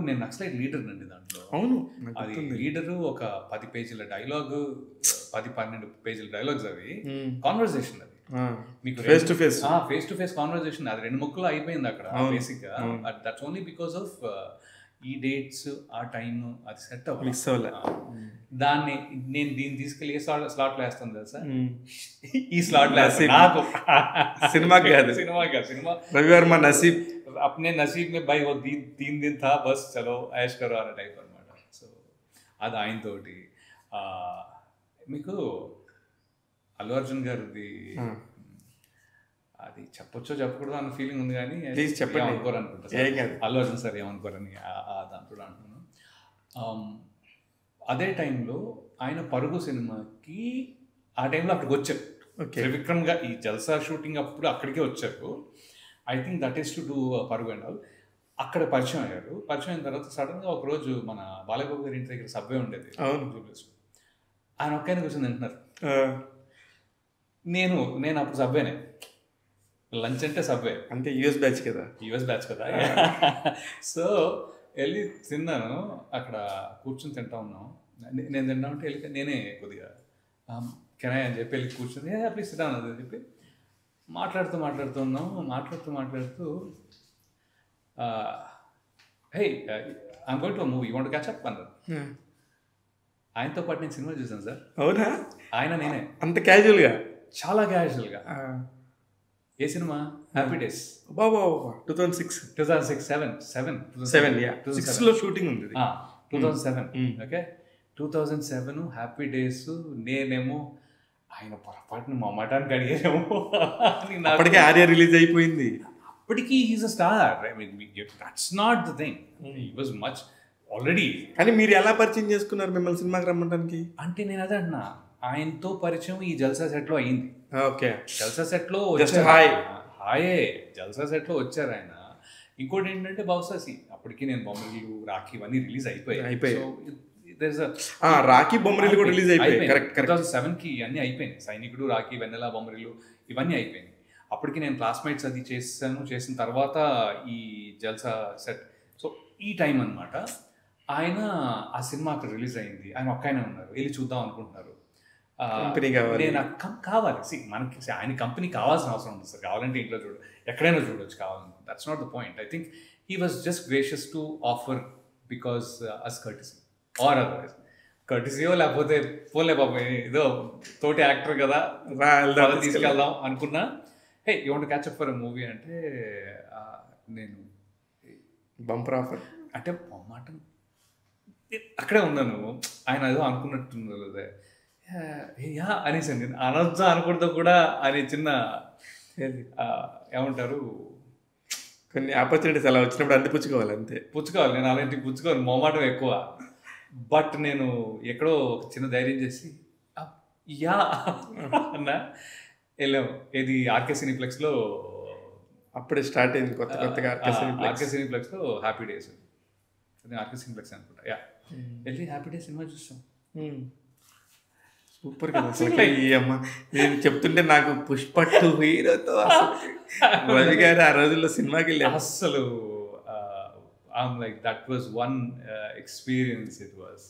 నేను నక్సలైట్ లీడర్ నండి దాంట్లో. అవును, అది లీడరు ఒక 10 పేజీల డైలాగ్, 10-12 పేజీల డైలాగ్స్ అవి కాన్వర్సేషన్. అది మీకు ఫేస్ టు ఫేస్ కాన్వర్సేషన్. అది 2 ముక్కలు అయిపోయింది అక్కడ బేసిక్ గా. But that's only because of ఈ డేట్స్, ఆ టైమ్ అది సెట్ అవ్వాలి. దాన్ని నేను దీన్ని తీసుకెళ్ళి ఏ స్లాట్ వేస్తాను తెలుసా, ఈ స్లాట్ నాకు సినిమా రవివర్మ నసీబ్ अपने नसीब में भाई वो 3 दिन था बस चलो ऐश करो అనే టైప్ అనమాట. సో అది ఆయన తోటి. మీకు అల్లు అర్జున్ గారిది అది చెప్పొచ్చో చెప్పకూడదు అన్న ఫీలింగ్ ఉంది, కానీ ఏమనుకోరు అనుకుంటా. అల్లు అర్జున్ సార్ ఏమనుకోరని దాంట్లో అంటున్నాను. అదే టైంలో ఆయన పరుగు సినిమాకి ఆ టైంలో అక్కడికి వచ్చారు. త్రివిక్రమ్గా ఈ జల్సా షూటింగ్ అప్పుడు అక్కడికే వచ్చారు. I think that is to do పరుగు అండ్ ఆల్. అక్కడ పరిచయం అయ్యారు. పరిచయం అయిన తర్వాత సడన్గా ఒకరోజు మన బాలబాబు గారి ఇంటి దగ్గర సబ్వే ఉండేది, ఆయన ఒక్కైనా కూర్చొని తింటున్నారు. నేను అప్పుడు సబ్వేనే, లంచ్ అంటే సబ్వే, అంటే యూఎస్ బ్యాచ్ కదా. సో వెళ్ళి తిన్నాను. అక్కడ కూర్చొని తింటా ఉన్నాం. నేను తింటా ఉంటే వెళ్ళి నేనే కొద్దిగా కెనాయ్ అని చెప్పి వెళ్ళి కూర్చొని ప్లీజ్ తింటాను అని చెప్పి మాట్లాడుతూ hey I'm going to movie, you want to catch up అన్నారు. ఆయనతో పాటు నేను సినిమా చూసాను సార్. అవునా? ఆయన నేనే. అంత క్యాజువల్గా? చాలా క్యాజువల్గా. ఏ సినిమా? Happy days. 2006 షూటింగ్ ఉంది. 2007. Okay, 2007 happy days. నేనేమో ఆయన పొరపాటును మా మటానికి అడిగారేమో. అప్పటికే ఆర్య రిలీజ్ అయిపోయింది. అప్పటికి he's a star. I mean that's not the thing. He was much already. కానీ మీరు ఎలా పరిచయం చేసుకున్నారు మిమ్మల్ని సినిమాకి రమ్మడానికి? అంటే నేను అదే అంటున్నా, ఆయనతో పరిచయం ఈ జల్సా సెట్లో అయింది. ఓకే. జల్సా సెట్లో జస్ట్ హాయ్ హాయే జల్సా సెట్లో వచ్చారు ఆయన. ఇంకోటి ఏంటంటే బహుశా అప్పటికి నేను బొమ్మరిల్లు, రాఖీ ఇవన్నీ రిలీజ్ అయిపోయాయి. రాఖీ బొమ్మరిల్లు కూడా రిలీజ్ అయిపోయాయి. 2007కి అన్నీ అయిపోయినాయి. సైనికుడు, రాఖీ, వెన్నెల, బొమ్మరిల్లు ఇవన్నీ అయిపోయినాయి. అప్పటికి నేను క్లాస్మేట్స్ అది చేసిన తర్వాత ఈ జల్సా సెట్. సో ఈ టైం అనమాట. ఆయన ఆ సినిమా అక్కడ రిలీజ్ అయింది. ఆయన ఒక్కనే ఉన్నారు, వెళ్ళి చూద్దాం అనుకుంటున్నారు. నేను కావాలి మనకి ఆయన కంపెనీ కావాల్సిన అవసరం ఉంది సార్. కావాలంటే ఇంట్లో ఎక్కడైనా చూడొచ్చు కావాలని. That's not the point. I think he was just gracious to offer because as courtesy or otherwise కర్టిసీయో లేకపోతే పోలే బాబు ఏదో తోటి యాక్టర్ కదా తీసుకెళ్దాం అనుకున్నా. Hey you want to catch up for a movie అంటే నేను బంపర్ ఆఫర్ అంటే మాట అక్కడే ఉన్నాను. ఆయన ఏదో అనుకున్నట్టున్నారు యా అనేసి నేను అనొచ్చా అనకూడదు కూడా అని చిన్న ఏమంటారు కొన్ని ఆపర్చునిటీస్ అలా వచ్చినప్పుడు అంతే పుచ్చుకోవాలి. నేను అలాంటి పుచ్చుకోవాలి, మొహమాటం ఎక్కువ. బట్ నేను ఎక్కడో ఒక చిన్న ధైర్యం చేసి యా అన్నా వెళ్ళాము. ఏది ఆర్కే సినిప్లెక్స్లో అప్పుడే స్టార్ట్ అయింది కొత్తగా ఆర్కే సినిప్లెక్స్లో హ్యాపీ డేస్. ఆర్కే సినిప్లెక్స్ అనుకుంటా. యా వెళ్ళి హ్యాపీ డేస్ సినిమా చూస్తాం. సూపర్ కదా అమ్మ. నేను చెప్తుంటే నాకు పుష్ప 2 హీరోతో రవి గారు ఆ రోజుల్లో సినిమాకి వెళ్ళారు. అస్సలు I'm like that was one experience. It was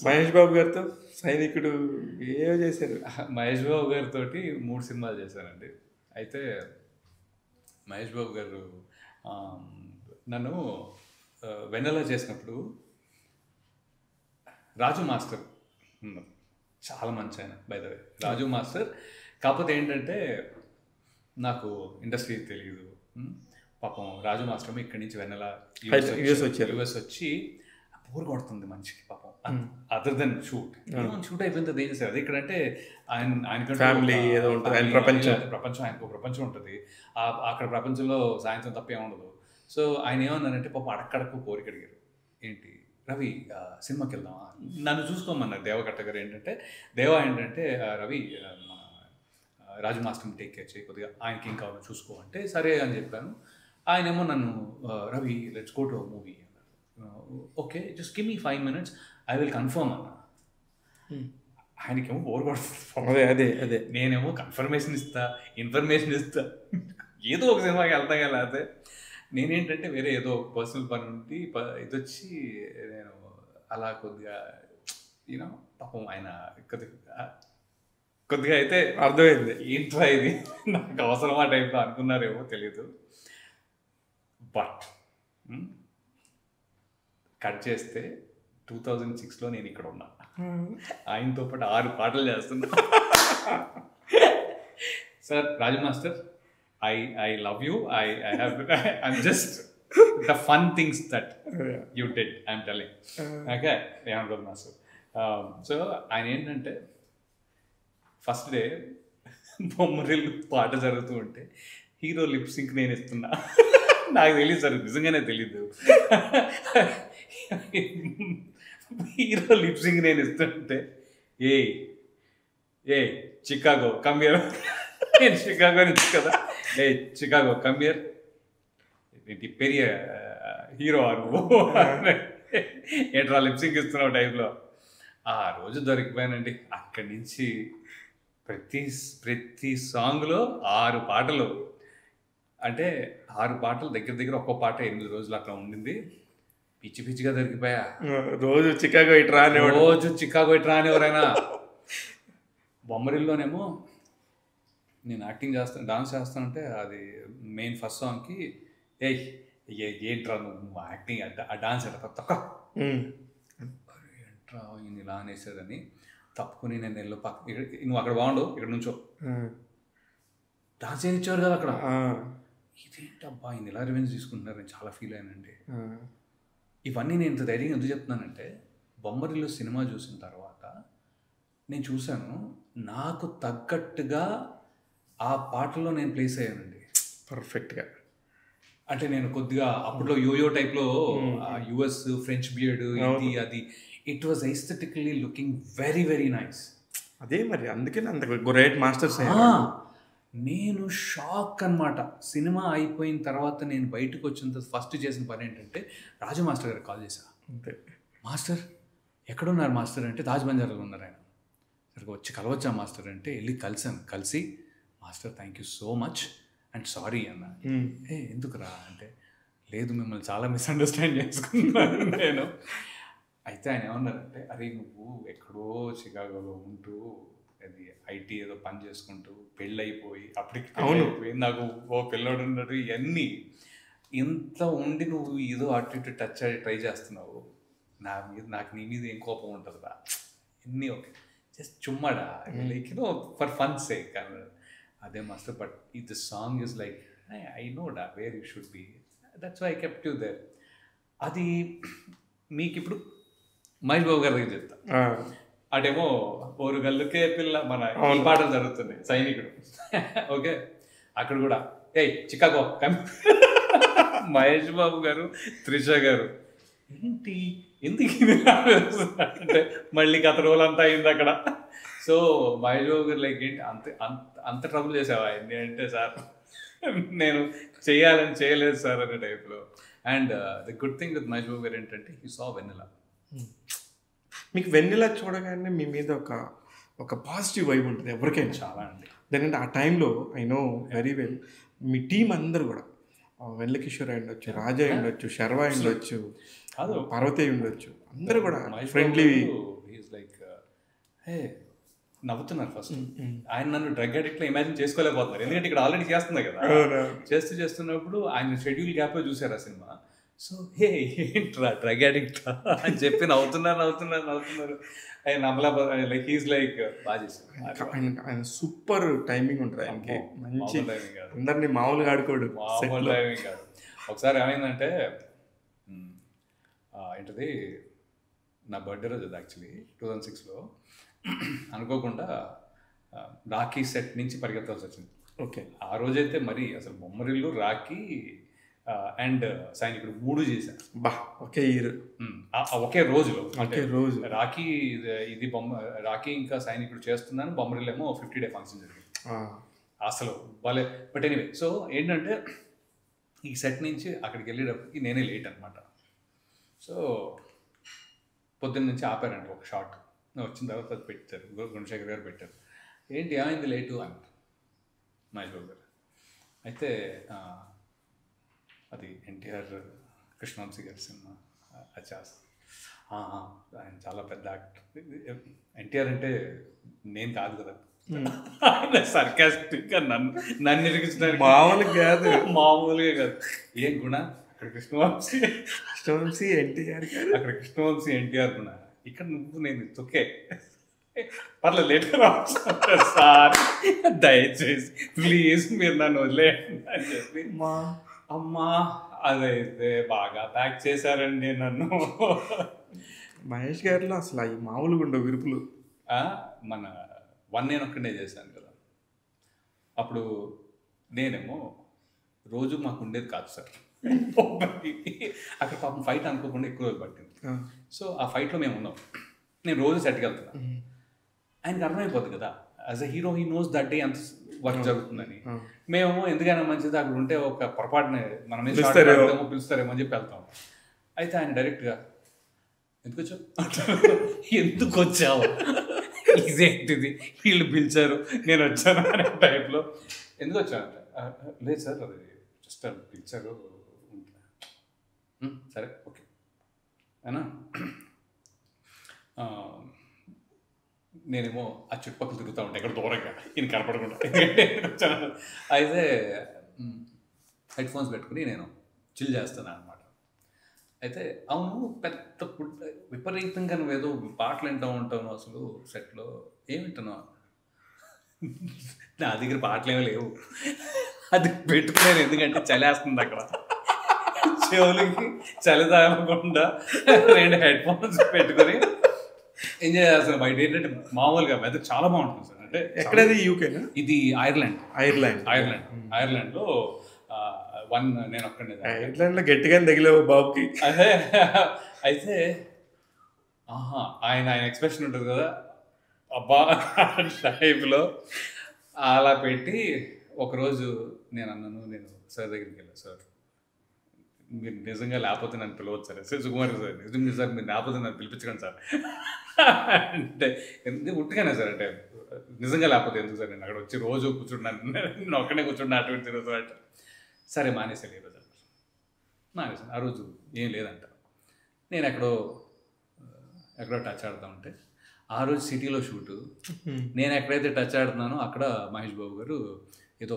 Mahesh Babu గారితో సైనికుడు ఏవో చేశారు. మహేష్ బాబు గారితో 3 సినిమాలు చేశానండి. అయితే మహేష్ బాబు గారు నన్ను వెన్నెల చేసినప్పుడు రాజు మాస్టర్ చాలా మంచి ఆయన by the way. Raju master కాకపోతే ఏంటంటే నాకు ఇండస్ట్రీ తెలియదు. పాపం రాజు మాస్టర్ ఇక్కడి నుంచి వెన్నెల యూఎస్ వచ్చి బోర్ కొడుతుంది మనిషికి పాపం. అదర్ దెన్ షూట్ అయిపోయింది అది ఏం చేశారు. అది ఇక్కడంటే ఆయన ఫ్యామిలీ ఏదో ఉంటుంది, ప్రపంచం ఆయనకు ప్రపంచం ఉంటుంది. అక్కడ ప్రపంచంలో సాయంత్రం తప్ప ఏముండదు. సో ఆయన ఏమన్నారంటే పాపం అడక్కడకు కోరిక అడిగారు, ఏంటి రవి సినిమాకి వెళ్దామా, నన్ను చూసుకోమన్నారు. దేవకట్ట గారు ఏంటంటే రవి మన రాజు మాస్టర్ని టేక్ కేర్ చేయి, కొద్దిగా ఆయనకి ఏం కావాలో చూసుకో అంటే సరే అని చెప్పాను. ఆయనేమో నన్ను Ravi let's go to a movie అన్నారు. Okay just give me 5 minutes I will confirm అన్నా. ఆయనకేమో బోర్ కొడుతుంది, అదే నేనేమో ఇన్ఫర్మేషన్ ఇస్తా ఏదో ఒక సినిమాకి వెళ్తా లేకపోతే నేనేంటంటే వేరే ఏదో పర్సనల్ పని ఉండి ఇది వచ్చి నేను అలా కొద్దిగా యూనో పాపం ఆయన కొద్దిగా అయితే అర్థమైంది ఏంట్రా ఇది నాకు అవసరమా టైప్లో అనుకున్నారేమో తెలీదు. బట్ కట్ చేస్తే 2006లో నేను ఇక్కడ ఉన్నా, ఆయనతో పాటు 6 పాటలు చేస్తున్నా. Sir Raju master, I love you. I'm just the fun things that you did. I'm telling. Okay, Rajan Master. So ఆయన ఏంటంటే ఫస్ట్ డే బొమ్మరిల్లు పాట జరుగుతూ ఉంటే హీరో లిప్ సింక్ నేను ఇస్తున్నా. నాకు తెలియదు సార్, నిజంగానే తెలీదు. హీరో లిప్ సింక్ నేను ఇస్తుంటే ఏ చికాగో కమ్యూర్, నేను చికాగో నుంచి కదా, ఏ చికాగో కమ్యూర్ ఏంటి పెరియ హీరో నువ్వు ఏంట్రా లిప్సింగ్ ఇస్తున్నావు టైంలో. ఆ రోజు దొరికిపోయానండి. అక్కడి నుంచి ప్రతి సాంగ్లో 6 పాటలు, అంటే 6 పాటలు దగ్గర ఒక్కో పాట 8 రోజులు అట్లా ఉండింది. పిచ్చిగా దొరికిపోయా. రోజు చికాగో ఇట్రా అనేవరైనా. బొమ్మరిల్లోనేమో నేను యాక్టింగ్ చేస్తాను, డాన్స్ చేస్తానంటే అది మెయిన్ ఫస్ట్ సాంగ్కి ఏంట్రా నువ్వు యాక్టింగ్ ఆ డాన్స్ ఎట్లా తక్క ఏంట్రా ఈయన ఇలా అనేసేదని తప్పుకుని నేను నెలలో నువ్వు అక్కడ బాగుండవు ఇక్కడ నుంచో డాన్స్ ఏమిచ్చారు కదా అక్కడ. ఇదేంటబ్బా ఈయన ఇలా రివెంజ్ తీసుకుంటున్నారు, నేను చాలా ఫీల్ అయ్యానండి. ఇవన్నీ నేను ఇంత ధైర్యంగా ఎందుకు చెప్తున్నానంటే బొమ్మరిల్లు సినిమా చూసిన తర్వాత నేను చూశాను, నాకు తగ్గట్టుగా ఆ పాటలో నేను ప్లేస్ అయ్యానండి పర్ఫెక్ట్గా. అంటే నేను కొద్దిగా అప్పట్లో యోయో టైప్లో యుఎస్ ఫ్రెంచ్ బియర్డ్ ఇది అది it was aesthetically looking very very nice. అదే మరి అందుకే అంత గ్రేట్ మాస్టర్స్. నేను షాక్ అనమాట. సినిమా అయిపోయిన తర్వాత నేను బయటకు వచ్చిన తర్వాత ఫస్ట్ చేసిన పని ఏంటంటే రాజు మాస్టర్ గారికి కాల్ చేశా. అంతే. మాస్టర్ ఎక్కడున్నారు మాస్టర్ అంటే తాజ్ బంజారాలో ఉన్నారు ఆయన. సరిగ్గా వచ్చి కలవచ్చా మాస్టర్ అంటే వెళ్ళి కలిసి master thank you so much and sorry అన్న. ఎందుకురా అంటే లేదు మిమ్మల్ని చాలా మిస్అండర్స్టాండ్ చేసుకున్నాను నేను. అయితే ఆయన ఏమన్నారంటే అరే నువ్వు ఎక్కడో చికాగోలో ఉంటూ అది ఐటీ ఏదో పని చేసుకుంటూ పెళ్ళైపోయి అప్పటికి నాకు ఓ పిల్లోడు ఉన్నాడు ఇవన్నీ ఇంత ఉండి నువ్వు ఏదో అటు ఇటు టచ్ ట్రై చేస్తున్నావు, నాకు నీ మీద ఏం కోపం ఉంటుందిరా ఎన్ని ఓకే జస్ట్ చుమ్మాడా like you know for fun sake అదే master. But the song is like I know డా where you should be, that's why I kept you there. అది మీకు ఇప్పుడు మహేష్ బాబు గారి దగ్గర చెప్తా. అటేమో ఓరుగల్లుకే పిల్ల మన ఈ పాటలు జరుగుతుంది సైనికుడు. ఓకే అక్కడ కూడా చికాగో మహేష్ బాబు గారు త్రిష గారు ఏంటి ఎందుకు అంటే మళ్ళీ గత రోజులంతా అయింది అక్కడ. సో మహేష్ బాబు గారు లైక్ ఏంటి అంత ట్రబుల్ చేసావా ఏంటి అంటే సార్ నేను చేయాలని చేయలేదు సార్ అనే టైప్లో. And the good thing with Mahesh Babu garu ఏంటంటే హీ సా వెన్నెల. మీకు వెన్నెల చూడగానే మీ మీద ఒక పాజిటివ్ వైబ్ ఉంటుంది ఎవరికైనా. చాలా అండి. ఎందుకంటే ఆ టైంలో I know very well me team అందరూ కూడా వెన్నెల కిషోర్ అయి ఉండొచ్చు, రాజా అయి ఉండొచ్చు, శర్వా అయి ఉండొచ్చు, పార్వతి అయి ఉండొచ్చు, అందరూ కూడా ఫ్రెండ్లీ. లైక్ హే నవ్వుతున్నారు ఫస్ట్. ఆయన నన్ను డ్రగ్ అడిక్ట్లో ఇమాజిన్ చేసుకోలేకపోతున్నారు, ఎందుకంటే ఇక్కడ ఆల్రెడీ చేస్తుంది కదా. చేస్తున్నప్పుడు ఆయన షెడ్యూల్ గ్యాప్లో చూసారు ఆ సినిమా. సో హే ఏంట్రా డ్రగ్ అడిక్ట్ అని చెప్పి నవ్వుతున్నారు. ఆయన నమ్మలా లైక్ హీస్ లైక్ బాగా చేశారు. ఆయన సూపర్ టైమింగ్ ఉంటుంది ఆయనకి, మంచి అందరినీ మామూలుగా ఆడుకోడు, మామూలు టైమింగ్ కాదు. ఒకసారి ఏమైందంటే ఏంటది నా బర్త్డే రోజు అది యాక్చువల్లీ 2006లో అనుకోకుండా రాఖీ సెట్ నుంచి పరిగెత్తాల్సి వచ్చింది. ఓకే ఆ రోజైతే మరి అసలు బొమ్మరిల్లు రాఖీ అండ్ సైనికుడు 3 చేశాను. ఒకే ఇయర్ ఒకే రోజులో. అంటే రోజు రాఖీ ఇది రాఖీ ఇంకా సైనికుడు చేస్తున్నాను, బొమ్మరిల్లేమో 50 డే ఫంక్షన్ జరిగింది అసలు వాళ్ళే. బట్ ఎనీవే సో ఏంటంటే ఈ సెట్ నుంచి అక్కడికి వెళ్ళేటప్పటికి నేనే లేట్ అనమాట. సో పొద్దున్న నుంచి ఆపారంట ఒక షార్ట్, వచ్చిన తర్వాత అది పెట్టారు, గుణశేఖర్ గారు పెట్టారు. ఏంటి ఏమైంది లేటు అని మహేష్ బాబు గారు. అయితే అది ఎన్టీఆర్ కృష్ణవంశీ గారి సినిమా అది చేస్తాను. ఆయన చాలా పెద్ద యాక్టర్. ఎన్టీఆర్ అంటే నేను కాదు కదా, ఆయన సర్కాస్టిక్గా నన్ను ఇరిగించడానికి మామూలుగా కాదు. ఏం గుణ అక్కడ కృష్ణవంశీ ఎన్టీఆర్ గారు, అక్కడ కృష్ణవంశీ ఎన్టీఆర్ గుణ, ఇక్కడ నువ్వు నేను తొక్కే పర్లేదు లేట్గా రావచ్చు సార్ దయచేసి ప్లీజ్ మీరు నన్ను వదిలేయండి అని చెప్పి అమ్మా అదైతే బాగా ప్యాక్ చేశారండి నన్ను. మహేష్ గారిలో అసలు అవి మామూలుగా ఉండవు విరుపులు. మన 1 నేను ఒక్కడే చేశాను కదా, అప్పుడు నేనేమో రోజు మాకు ఉండేది కాదు సార్. అక్కడ పాపం ఫైట్ అనుకోకుండా ఎక్కువ రోజులు పట్టింది. సో ఆ ఫైట్లో మేము ఉన్నాం, నేను రోజు సెట్కి వెళ్తున్నా. ఆయనకి అర్థమైపోతుంది కదా as a hero, he knows that day అంత వర్క్ జరుగుతుందని. మేము ఎందుకైనా మంచిది అక్కడ ఉంటే ఒక పొరపాటున మనం పిలుస్తారేమో అని చెప్పి వెళ్తాం. అయితే ఆయన డైరెక్ట్గా ఎందుకు వచ్చావు ఇదేంటిది వీళ్ళు పిలిచారు నేను వచ్చాను అనే టైప్లో. ఎందుకు వచ్చానంటే లేదు సార్ అది జస్ట్ పిలిచారు, సరే ఓకే అయినా నేనేమో ఆ చుట్టుపక్కల తిరుగుతూ ఉంటాను ఎక్కడ దూరంగా ఈయన కనపడకుండా. అయితే హెడ్ ఫోన్స్ పెట్టుకుని నేను చిల్ చేస్తాను అనమాట. అయితే అవును పెద్ద విపరీతంగా నువ్వేదో పాటలు వింటూ ఉంటావు అసలు సెట్లో, ఏమి వింటున్నావు? నా దగ్గర పాటలు ఏమీ లేవు, అది పెట్టుకునేది ఎందుకంటే చలేస్తుంది అక్కడ, చెవులకి చలి తాగకుండా 2 హెడ్ ఫోన్స్ పెట్టుకుని ఎంజాయ్ చేస్తాను. బయట ఏంటంటే మామూలుగా వెదర్ చాలా బాగుంటుంది సార్. అంటే ఎక్కడది యూకేనా? ఇది ఐర్లాండ్లో 1 నేను ఒక్కడే. ఐర్లాండ్లో గట్టిగా తగిలేవు బాబుకి. అదే అయితే ఆయన ఎక్స్ప్రెషన్ ఉంటుంది కదా, అబ్బా టైప్లో అలా పెట్టి ఒకరోజు నేను అన్నాను, నేను సార్ దగ్గరికి వెళ్ళాను, సార్ మీరు నిజంగా లేకపోతే నన్ను పిలవచ్చు సార్ సుకుమార్ సార్ నిజంగా సార్ మీరు లేకపోతే నన్ను పిలిపించకండి సార్ అంటే ఎందుకు ఉట్టుగానే సార్ అంటే నిజంగా లేకపోతే ఎందుకు సార్ నేను అక్కడ వచ్చి రోజు కూర్చుంటున్నాను, నేను ఒక్కడే కూర్చుంటున్నా అటువంటి తిరుగుతూ అంటే సరే మానేసాను ఈరోజు మానేసాను. ఆ రోజు ఏం లేదంట, నేను ఎక్కడో టచ్ ఆడుతూ ఉంటే ఆ రోజు సిటీలో షూటు, నేను ఎక్కడైతే టచ్ ఆడుతున్నానో అక్కడ మహేష్ బాబు గారు ఏదో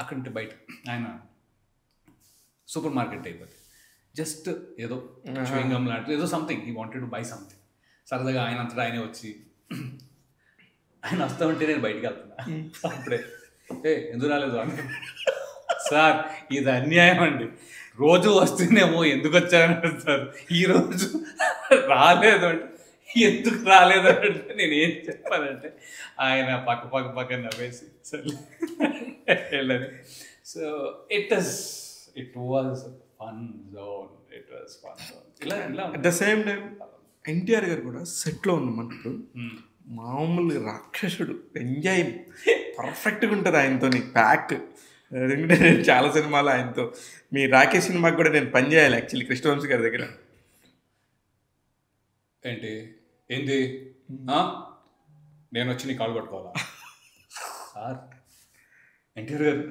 అక్కడి బయట ఆయన సూపర్ మార్కెట్ అయిపోతుంది, జస్ట్ ఏదో చూయింగ్ గమ్ లాంటిది ఏదో something he wanted to buy something. సరదాగా ఆయన అంతటా ఆయనే వచ్చి ఆయన వస్తూ ఉంటే నేను బయటికి వెళ్తున్నా, అప్పుడే ఎందుకు రాలేదు అని, సార్ ఇది అన్యాయం అండి, రోజు వస్తేనేమో ఎందుకు వచ్చారని అడుగుతారు, ఈరోజు రాలేదు అంటే ఎందుకు రాలేదు అంటే నేను ఏం చెప్పానంటే ఆయన పక్క నవ్వేసి సరే వెళ్ళని. So it was fun zone, it was fun zone. ఇలా at the same time NTR garu కూడా సెట్లో ఉన్నప్పుడు మామూలు రాక్షసుడు, ఎంజాయ్ పర్ఫెక్ట్గా ఉంటుంది ఆయనతో ప్యాక్. ఎందుకంటే నేను చాలా సినిమాలు ఆయనతో, మీ రాకేష్ సినిమాకి కూడా నేను పని చేయాలి యాక్చువల్లీ కృష్ణవంశీ గారి దగ్గర. ఏంటి నేను వచ్చి నీ కాళ్ళు పట్టుకోవాలా సార్? ఎన్టీఆర్ గారు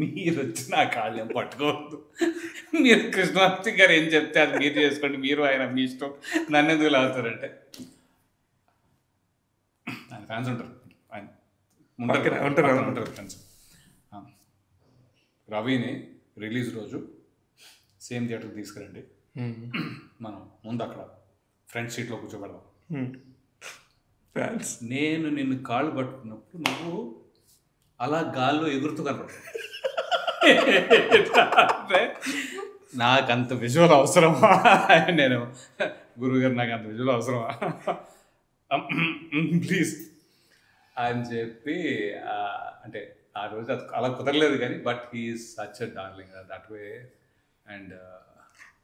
మీరు వచ్చి నా కాళ్ళు ఏం పట్టుకోవద్దు, మీరు కృష్ణవంశీ గారు ఏం చెప్తే అది మీరు చేసుకోండి, మీరు ఆయన మీ ఇష్టం, నన్ను ఎందుకు లాగుతారంటే ఆయన ఫ్యాన్స్ ఉంటారు, ఆయన ఉంటారు ఫ్యాన్స్. రవిని రిలీజ్ రోజు సేమ్ థియేటర్కి తీసుకురండి, మనం ముందు అక్కడ ఫ్రంట్ సీట్లో కూర్చోబెడదాం, నేను నిన్ను కాళ్ళు పట్టుకున్నప్పుడు నువ్వు అలా గాల్లో ఎగురుతూ కనపడతావు, నాకు అంత విజువల్ అవసరమా? నేను గురువుగారు నాకు అంత విజువల్ అవసరమా ప్లీజ్ అని చెప్పి, అంటే ఆ రోజు అది అలా కుదరలేదు కానీ but he's such a darling that way. And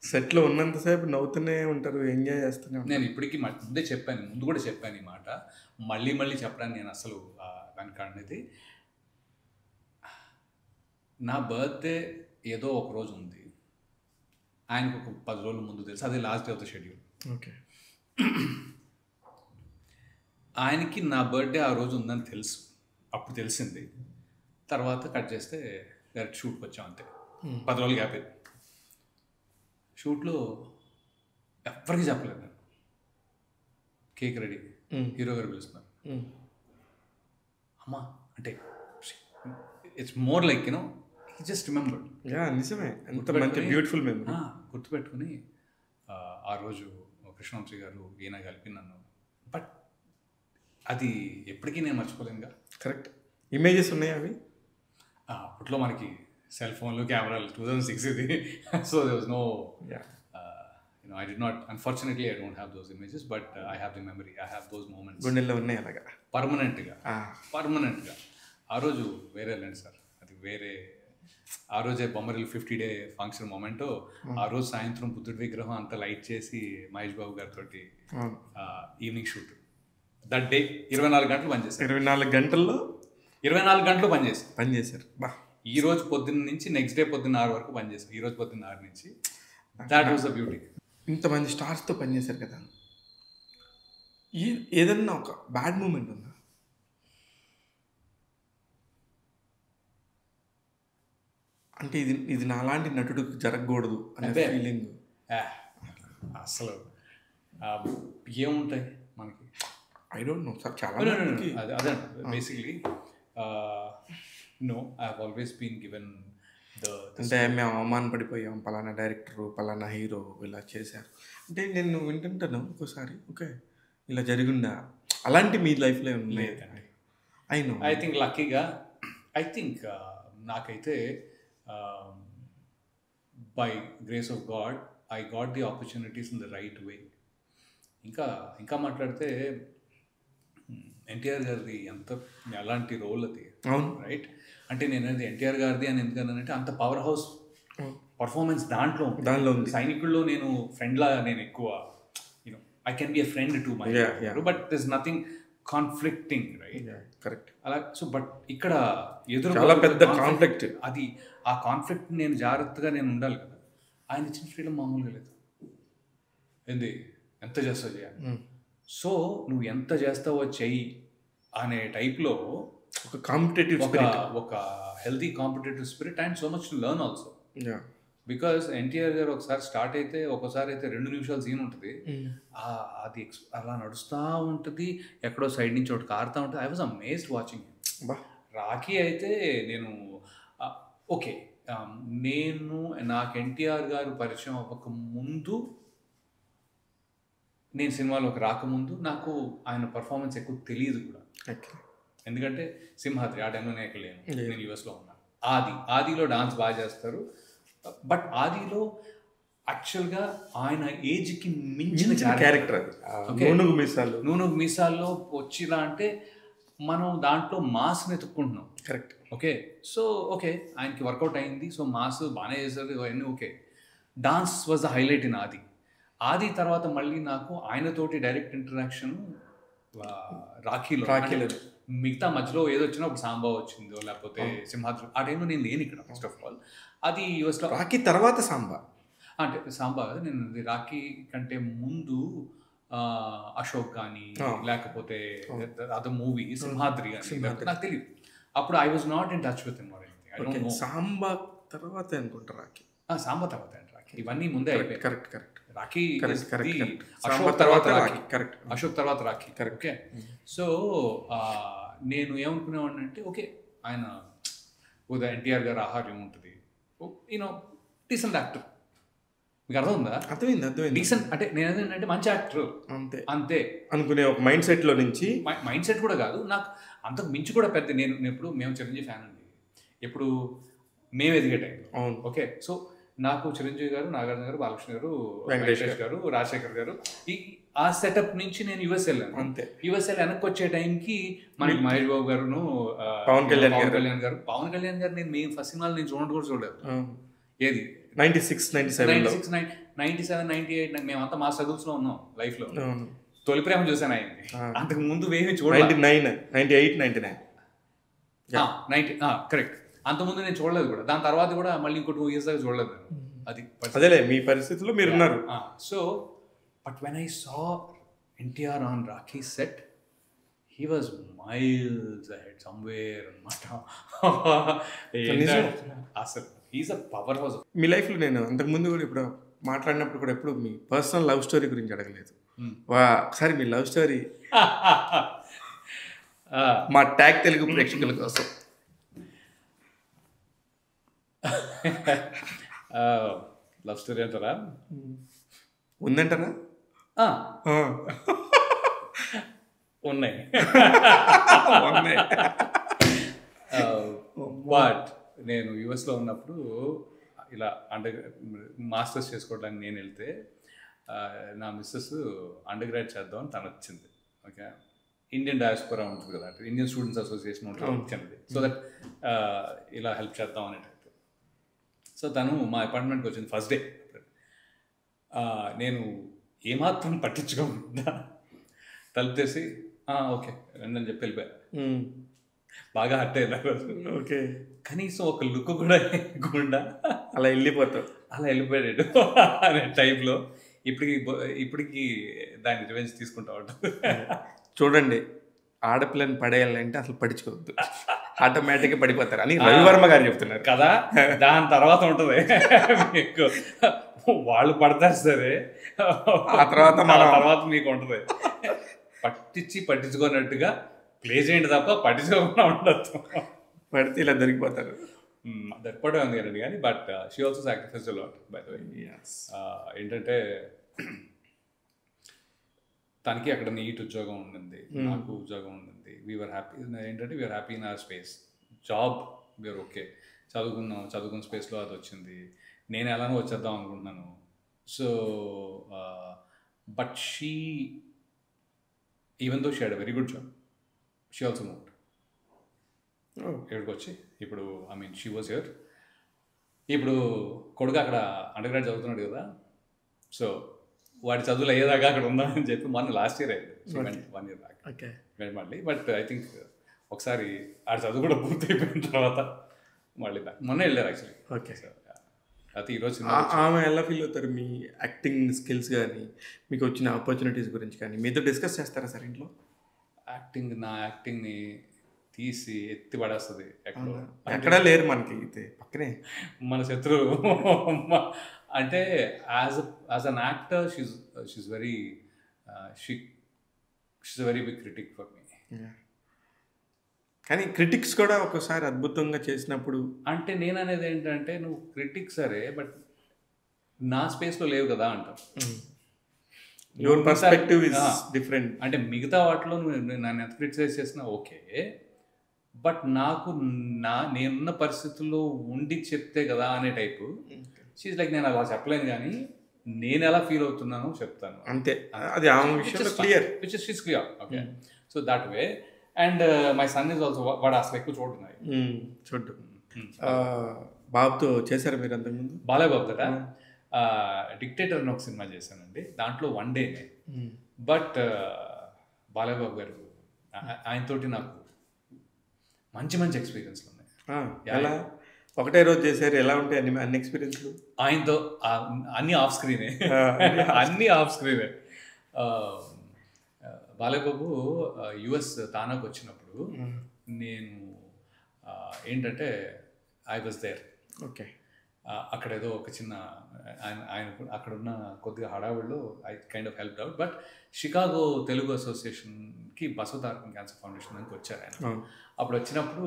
సెట్లో ఉన్నంతసేపు నవ్వుతూనే ఉంటారు, ఎంజాయ్ చేస్తూనే ఉంటారు. నేను ఇప్పటికీ ముందు కూడా చెప్పాను ఈ మాట, మళ్ళీ చెప్పడానికి నేను అసలు వెనకాడినది. నా బర్త్డే ఏదో ఒక రోజు ఉంది, ఆయనకు ఒక 10 రోజుల ముందు తెలుసు, అదే last day of the schedule. Okay, ఆయనకి నా బర్త్డే ఆ రోజు ఉందని తెలుసు, అప్పుడు తెలిసింది. తర్వాత కట్ చేస్తే డైరెక్ట్ షూట్కి వచ్చాం అంతే, 10 రోజులు గ్యాప్. షూట్లో ఎవరికి చెప్పలేదు నేను, కేక్ రెడీ, హీరో గారు పిలుస్తున్నారు, అమ్మా అంటే it's more like you know he just remembered. నిజమే, బ్యూటిఫుల్ మెమరీ గుర్తుపెట్టుకుని ఆ రోజు కృష్ణవంశీ గారు ఈయన కలిపి నన్ను, బట్ అది ఎప్పటికీ నేను మర్చిపోలేనుగా. కరెక్ట్, ఇమేజెస్ ఉన్నాయి అవి. అప్పట్లో మనకి సెల్ ఫోన్లు, కెమెరాలు 2006 ఇది, so there was no I did not, unfortunately I don't have those images, but I have the memory, I have those moments గుండెల్లో ఉన్నాయి అలాగా పర్మనెంట్గా. ఆ రోజు వేరే లేండి సార్, అది వేరే. ఆ రోజే బొమ్మరిల్లు 50 డే ఫంక్షన్ మూమెంట్, ఆ రోజు సాయంత్రం బుద్ధుడి విగ్రహం అంతా లైట్ చేసి మహేష్ బాబు గారితో ఈవినింగ్ షూట్, దట్ డే 24 గంటలు పనిచేశారు. 24 గంటల్లో 24 గంటలు పనిచేశారు. ఈ రోజు పొద్దున్న నుంచి నెక్స్ట్ డే పొద్దున్న 6 వరకు పనిచేశారు, ఈ రోజు పొద్దున్న 6 నుంచి. That was the beauty. ఇంతమంది స్టార్స్తో పనిచేశారు కదా, ఏదన్నా ఒక బ్యాడ్ మూమెంట్ ఉందా? అంటే ఇది నాలాంటి నటుడికి జరగకూడదు అనే ఫీలింగ్ అసలు ఏముంటాయి మనకి? ఐ డోంట్ నో సార్, చాలా అదే basically no, I have always been given అంటే మేము అవమాన పడిపోయాం, పలానా డైరెక్టరు, పలానా హీరో ఇలా చేశారు అంటే నేను వింటుంటాను ఒక్కోసారి, ఓకే ఇలా జరిగిందా, అలాంటి మీ లైఫ్లో లేదండి. ఐ థింక్ లక్కీగా, నాకైతే by grace of God I got the opportunities in the right way. ఇంకా మాట్లాడితే ఎన్టీఆర్ గారిది ఎలాంటి రోల్ అది, రైట్? అంటే నేను అనేది ఎన్టీఆర్ గారిది అని ఎందుకన్నానంటే అంత పవర్ హౌస్ పర్ఫార్మెన్స్ దాంట్లో ఉంది. సైనికుల్లో నేను ఫ్రెండ్లా నేను ఎక్కువ I can be a friend to my but this nothing conflicting, right? Correct. అలా సో బట్ ఇక్కడ ఎదురు చాలా పెద్ద కాన్ఫ్లిక్ట్. అది ఆ కాన్ఫ్లిక్ట్ నేను జాగ్రత్తగా నేను ఉండాలి కదా. ఆయన ఇచ్చిన ఫ్రీడమ్ మామూలుగా లేదు. ఏంది ఎంత చేస్తావు చేయాలి, సో నువ్వు ఎంత చేస్తావో చెయ్యి అనే టైప్లో ఒక కాంపిటేటివ్ ఒక healthy competitive spirit and so much to learn also. Because NTR గారు ఒకసారి స్టార్ట్ అయితే ఒకసారి అయితే 2 నిమిషాలు సీన్ ఉంటుంది, అది అలా నడుస్తూ ఉంటుంది, ఎక్కడో సైడ్ నుంచి ఒకటి కారుతూ ఉంటుంది. I was amazed watching. Rakhi అయితే నేను ఓకే, నాకు ఎన్టీఆర్ గారు పరిచయం అవ్వక ముందు, నేను సినిమాలోకి రాకముందు నాకు ఆయన పర్ఫార్మెన్స్ ఎక్కువ తెలియదు కూడా. ఎందుకంటే సింహాద్రి ఆ టైంలో నేను ఎక్కడ లేను, నేను యూఎస్లో ఉన్నాను. ఆదిలో డాన్స్ బాగా చేస్తారు, బట్ ఆదిలో యాక్చువల్గా ఆయన ఏజ్కి మించిన క్యారెక్టర్. నూనెగు మీసాల్లో వచ్చిలా అంటే మనం దాంట్లో మాస్ని ఎత్తుక్కుంటున్నాం. కరెక్ట్. ఓకే, సో ఓకే ఆయనకి వర్కౌట్ అయింది, సో మాస్ బాగానే చేశారు అవన్నీ okay. Dance was the highlight in ఆది తర్వాత మళ్ళీ నాకు ఆయనతోటి డైరెక్ట్ ఇంటరాక్షన్ రాఖీలో. మిగతా మధ్యలో ఏదో వచ్చినా ఒక సాంబా వచ్చిందో లేకపోతే సింహాద్రి, ఆ టైంలో నేను లేను ఇక్కడ. ఫస్ట్ ఆఫ్ ఆల్ అది యూఎస్లో. రాఖీ తర్వాత సాంబా అంటే సాంబా కదా, నేను రాఖీ కంటే ముందు అశోక్ కానీ లేకపోతే అదర్ మూవీ సింహాద్రి కానీ నాకు తెలియదు. అప్పుడు I was not in touch with him or anything. Samba తర్వాత అనుకుంటా రాఖీ. సాంబా తర్వాత రాఖీ, ఇవన్నీ ముందే అయిపోయాయి. Correct correct. రాఖీ అశోక్ తర్వాత రాఖీ. కరెక్ట్. అశోక్ తర్వాత రాఖీ. ఓకే, సో నేను ఏమనుకునేవాడిని అంటే ఓకే ఆయన ఎన్టీఆర్ గారు ఆహార్యం ఉంటుంది, యూనో డీసెంట్ యాక్టర్. మీకు అర్థం ఉందా? అర్థమైంది. డీసెంట్ అంటే నేను ఏంటంటే మంచి యాక్టర్ అంతే అనుకునే ఒక మైండ్ సెట్ లో నుంచి. మైండ్ సెట్ కూడా కాదు, నాకు అంతకు మించి కూడా పెద్ద. మేము చిరంజీవి ఫ్యాన్ అండి, ఎప్పుడు మేము ఎదిగే టైంలో. ఓకే, సో నాకు చిరంజీవి గారు, నాగార్జున గారు, బాలకృష్ణ గారు, వెంకటేష్ గారు, రాజశేఖర్ గారు, ఆ సెటప్ నుంచి నేను యుఎస్ వెళ్ళాను. అంతే. యుఎస్ వెనక్కి వచ్చే టైంకి మనకి మహేష్ బాబు గారును, పవన్ కళ్యాణ్ గారు నేను మెయిన్ ఫస్ట్ సినిమాలు నేను కూడా చూడలేదు. ఏది 96, 97, 98 మేమంతా మా చదువులో ఉన్నాం లైఫ్ లో. తొలి ప్రేమ చూసాను ఆయన్ని, అంతకు ముందు వేమి చూడలేదు. 98, 99 కరెక్ట్. అంతకుముందు నేను చూడలేదు కూడా, దాని తర్వాత కూడా మళ్ళీ ఇంకో 2 years దాకా చూడలేదు. అది అదేలే మీ పరిస్థితుల్లో మీరు ఉన్నారు. So but when I saw NTR on Rakhi set, he was miles ahead somewhere అన్నమాట. అసలు హీస్ అ పవర్ హౌస్. మీ లైఫ్లో నేను అంతకుముందు కూడా ఇప్పుడు మాట్లాడినప్పుడు కూడా ఎప్పుడు మీ పర్సనల్ లవ్ స్టోరీ గురించి అడగలేదు. ఒకసారి మీ లవ్ స్టోరీ మా ట్యాగ్ తెలుగు ప్రేక్షకుల కోసం. లవ్ స్టోరీ అంటారా? ఉందంటారా? ఉన్నాయి. బట్ నేను యుఎస్లో ఉన్నప్పుడు ఇలా మాస్టర్స్ చేసుకోవడానికి నేను వెళ్తే నా మిస్సెస్ అండర్ గ్రాడ్ చేద్దామని తను వచ్చింది. ఓకే, ఇండియన్ డయాస్పోరా ఉంటుంది కదా, ఇండియన్ స్టూడెంట్స్ అసోసియేషన్ ఉంటుంది వచ్చింది. సో దట్ ఇలా హెల్ప్ చేద్దాం అనేటట్టు. సో తను మా అపార్ట్మెంట్కి వచ్చింది ఫస్ట్ డే. నేను ఏమాత్రం పట్టించుకోకుండా తలుపు తెసి ఓకే రండి అని చెప్పి వెళ్ళిపోయా. బాగా హర్ట్ అయ్యారు. ఓకే, కనీసం ఒక లుక్ కూడా ఇవ్వకుండా అలా వెళ్ళిపోయాడు అనే టైప్లో. ఇప్పటికి దాని రివెంజ్ తీసుకుంటా ఉంటుంది. చూడండి, ఆడపిల్లని పడేయాలంటే అసలు పట్టించుకోవద్దు, ఆటోమేటిక్గా పడిపోతారు అని రవివర్మ గారు చెప్తున్నారు కదా. దాని తర్వాత ఉంటుంది మీకు, వాళ్ళు పడతారు సరే, ఆ తర్వాత మీకు ఉంటుంది. పట్టించుకోనట్టుగా ప్లే చేయండి తప్ప పట్టించుకోకుండా ఉండదు. పడితే ఇలా దొరికిపోతారు. దొరికిపోవడం ఉంది కదండి. కానీ but she also sacrifice a lot by the way. ఏంటంటే తనకి అక్కడ నీట్ ఉద్యోగం ఉండింది, నాకు ఉద్యోగం ఉండింది. We're happy. ఏంటంటే we're happy in our space. Job we're okay, చదువుకున్న స్పేస్లో అది వచ్చింది. నేను ఎలానో వచ్చేద్దాం అనుకుంటున్నాను. So but she, even though she had a very good job, she also moved ఇక్కడికి వచ్చి. ఇప్పుడు షీ వాజ్ హియర్. ఇప్పుడు కొడుకు అక్కడ అండర్ గ్రాడ్ చదువుతున్నాడు కదా. సో వాడి చదువులు అయ్యేదాకా అక్కడ ఉందామని చెప్పి మొన్న లాస్ట్ ఇయర్ అయింది 1 year దాకా ఓకే. మళ్ళీ. బట్ ఐ థింక్ ఒకసారి ఆడ చదువు కూడా పూర్తి అయిపోయిన తర్వాత మళ్ళీ మొన్న వెళ్ళారు యాక్చువల్లీ. ఓకే. అయితే ఈరోజు ఆమె ఎలా ఫీల్ అవుతారు మీ యాక్టింగ్ స్కిల్స్ కానీ మీకు వచ్చిన ఆపర్చునిటీస్ గురించి కానీ మీతో డిస్కస్ చేస్తారా సార్ ఇంట్లో? నా యాక్టింగ్ని తీసి ఎత్తి పడేస్తుంది ఎక్కడా లేరు మనకి అయితే పక్కనే మన శత్రువు. అంటే as an actor she's very very big critic for me. కానీ క్రిటిక్స్ కూడా ఒకసారి అద్భుతంగా చేసినప్పుడు అంటే నేను అనేది ఏంటంటే నువ్వు క్రిటిక్ సరే బట్ నా స్పేస్లో లేవు కదా అంటావు. Your perspective is different. అంటే మిగతా వాటిలో నువ్వు నన్ను ఎంత క్రిటిసైజ్ చేసినా ఓకే, బట్ నాకు నేనున్న పరిస్థితుల్లో ఉండి చెప్తే కదా అనే టైపు. షీజ్ లైక్ నేను అలా చెప్పలేను కానీ నేను ఎలా ఫీల్ అవుతున్నానో చెప్తాను అంతే. అది ఆమె విషయంలో clear, which is she's clear. Okay, so that way. And my son is also వాడు అసలు ఎక్కువ చూడున్నాయి చూడు. బాబుతో చేశారు మీరు అంతకుముందు? బాలయ్య బాబు తట డిక్టేటర్ అని ఒక సినిమా చేశానండి. దాంట్లో 1 day. బట్ బాలయ్య బాబు గారు ఆయనతోటి నాకు మంచి మంచి ఎక్స్పీరియన్స్లు ఉన్నాయి. ఎలా ఒకటే రోజు చేశారు? ఎలా ఉంటాయి అన్ని ఎక్స్పీరియన్స్లు ఆయనతో? అన్ని ఆఫ్ స్క్రీనే, అన్ని ఆఫ్ స్క్రీనే. బాలయ్యబాబు యుఎస్ తానాకు వచ్చినప్పుడు నేను ఏంటంటే ఐ వాజ్ దేర్. ఓకే. అక్కడ ఏదో ఒక చిన్న ఆయన అక్కడున్న కొద్దిగా హడావుల్లో I kind of help out. But Chicago Telugu అసోసియేషన్కి బసవతారకం క్యాన్సర్ ఫౌండేషన్ నుంచి వచ్చారు ఆయన. అప్పుడు వచ్చినప్పుడు